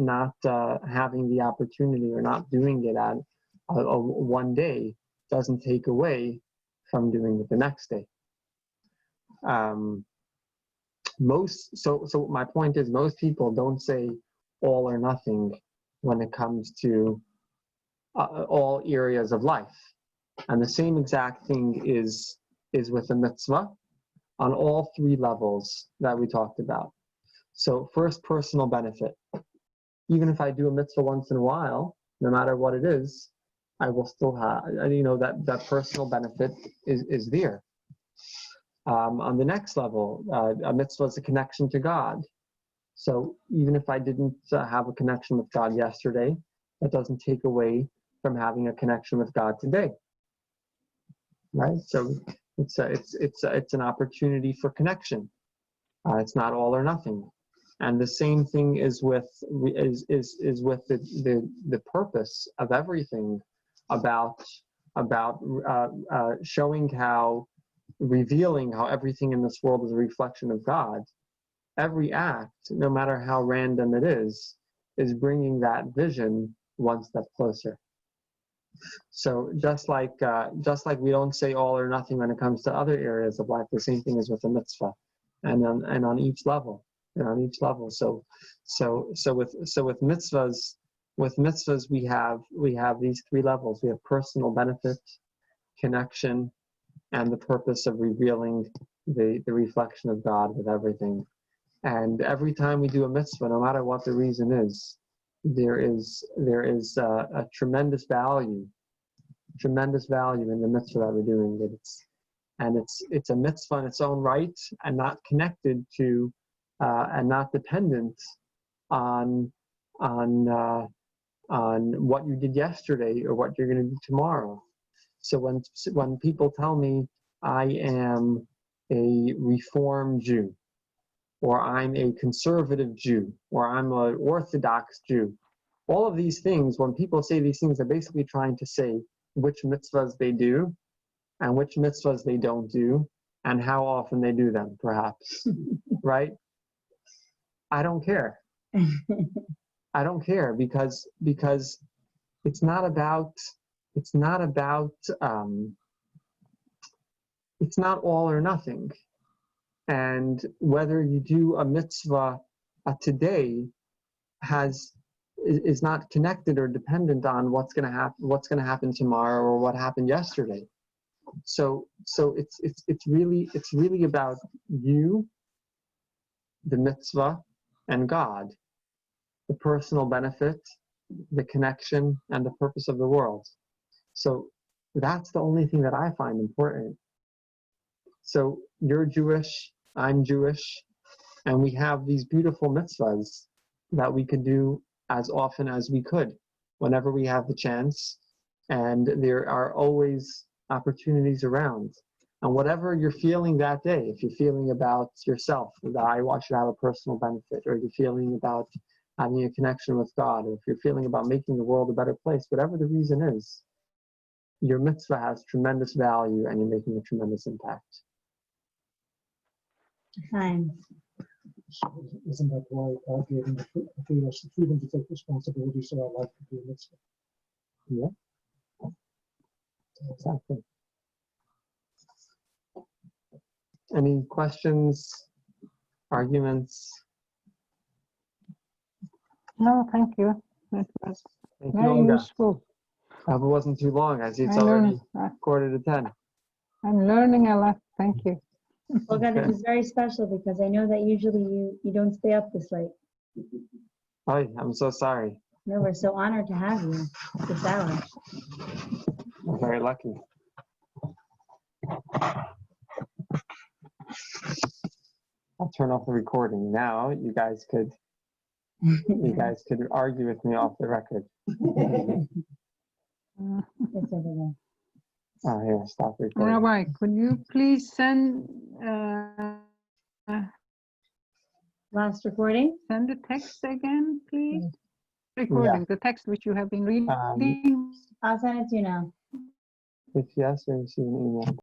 [SPEAKER 1] having the opportunity or not doing it at one day doesn't take away from doing it the next day. So my point is, most people don't say all or nothing when it comes to all areas of life, and the same exact thing is with a mitzvah on all three levels that we talked about. So first, personal benefit. Even if I do a mitzvah once in a while, no matter what it is, I will still have, that personal benefit is there. On the next level, a mitzvah is a connection to God. So even if I didn't have a connection with God yesterday, that doesn't take away from having a connection with God today, right? So it's an opportunity for connection. It's not all or nothing. And the same thing is with the purpose of everything, about showing how, revealing how everything in this world is a reflection of God. Every act, no matter how random it is bringing that vision one step closer. So just like we don't say all or nothing when it comes to other areas of life, the same thing is with the mitzvah, and on each level, So with mitzvahs, we have these three levels. We have personal benefit, connection, and the purpose of revealing the reflection of God with everything. And every time we do a mitzvah, no matter what the reason is, there is a tremendous value in the mitzvah that we're doing. It's a mitzvah in its own right, and not connected to and not dependent on what you did yesterday or what you're going to do tomorrow. So when people tell me I am a Reform Jew, or I'm a conservative Jew, or I'm an Orthodox Jew, all of these things, when people say these things, they're basically trying to say which mitzvahs they do and which mitzvahs they don't do and how often they do them, perhaps, right? I don't care. I don't care because it's not all or nothing. And whether you do a mitzvah today is not connected or dependent on what's going to happen tomorrow or what happened yesterday. So it's really about you, the mitzvah, and God, the personal benefit, the connection, and the purpose of the world. So that's the only thing that I find important. So you're Jewish, I'm Jewish, and we have these beautiful mitzvahs that we could do as often as we could, whenever we have the chance, and there are always opportunities around. And whatever you're feeling that day, if you're feeling about yourself, that I should have a personal benefit, or you're feeling about having a connection with God, or if you're feeling about making the world a better place, whatever the reason is, your mitzvah has tremendous value and you're making a tremendous impact.
[SPEAKER 4] Fine.
[SPEAKER 3] So isn't that why God gave us the freedom to take responsibility, so our life could be a mitzvah?
[SPEAKER 1] Yeah, exactly. Any questions, arguments?
[SPEAKER 5] No, thank you. That was
[SPEAKER 1] Thank you,
[SPEAKER 5] very
[SPEAKER 1] Olga.
[SPEAKER 5] useful.
[SPEAKER 1] I hope it wasn't too long. I see it's
[SPEAKER 5] I
[SPEAKER 1] already
[SPEAKER 5] learned,
[SPEAKER 1] 9:45.
[SPEAKER 5] I'm learning a lot. Thank you.
[SPEAKER 4] Olga, this
[SPEAKER 1] Okay.
[SPEAKER 4] is very special because I know that usually you don't stay up this late.
[SPEAKER 1] Oh, I'm so sorry.
[SPEAKER 4] No, we're so honored to have you this hour.
[SPEAKER 1] I'm very lucky. I'll turn off the recording now. You guys could argue with me off the record.
[SPEAKER 4] It's everywhere.
[SPEAKER 1] Oh, here, stop recording.
[SPEAKER 5] Rabbi, could you please send
[SPEAKER 4] Last recording?
[SPEAKER 5] send the text again, please? Recording, the text which you have been reading.
[SPEAKER 4] I'll send it to you now.
[SPEAKER 1] If yes, or receive an email.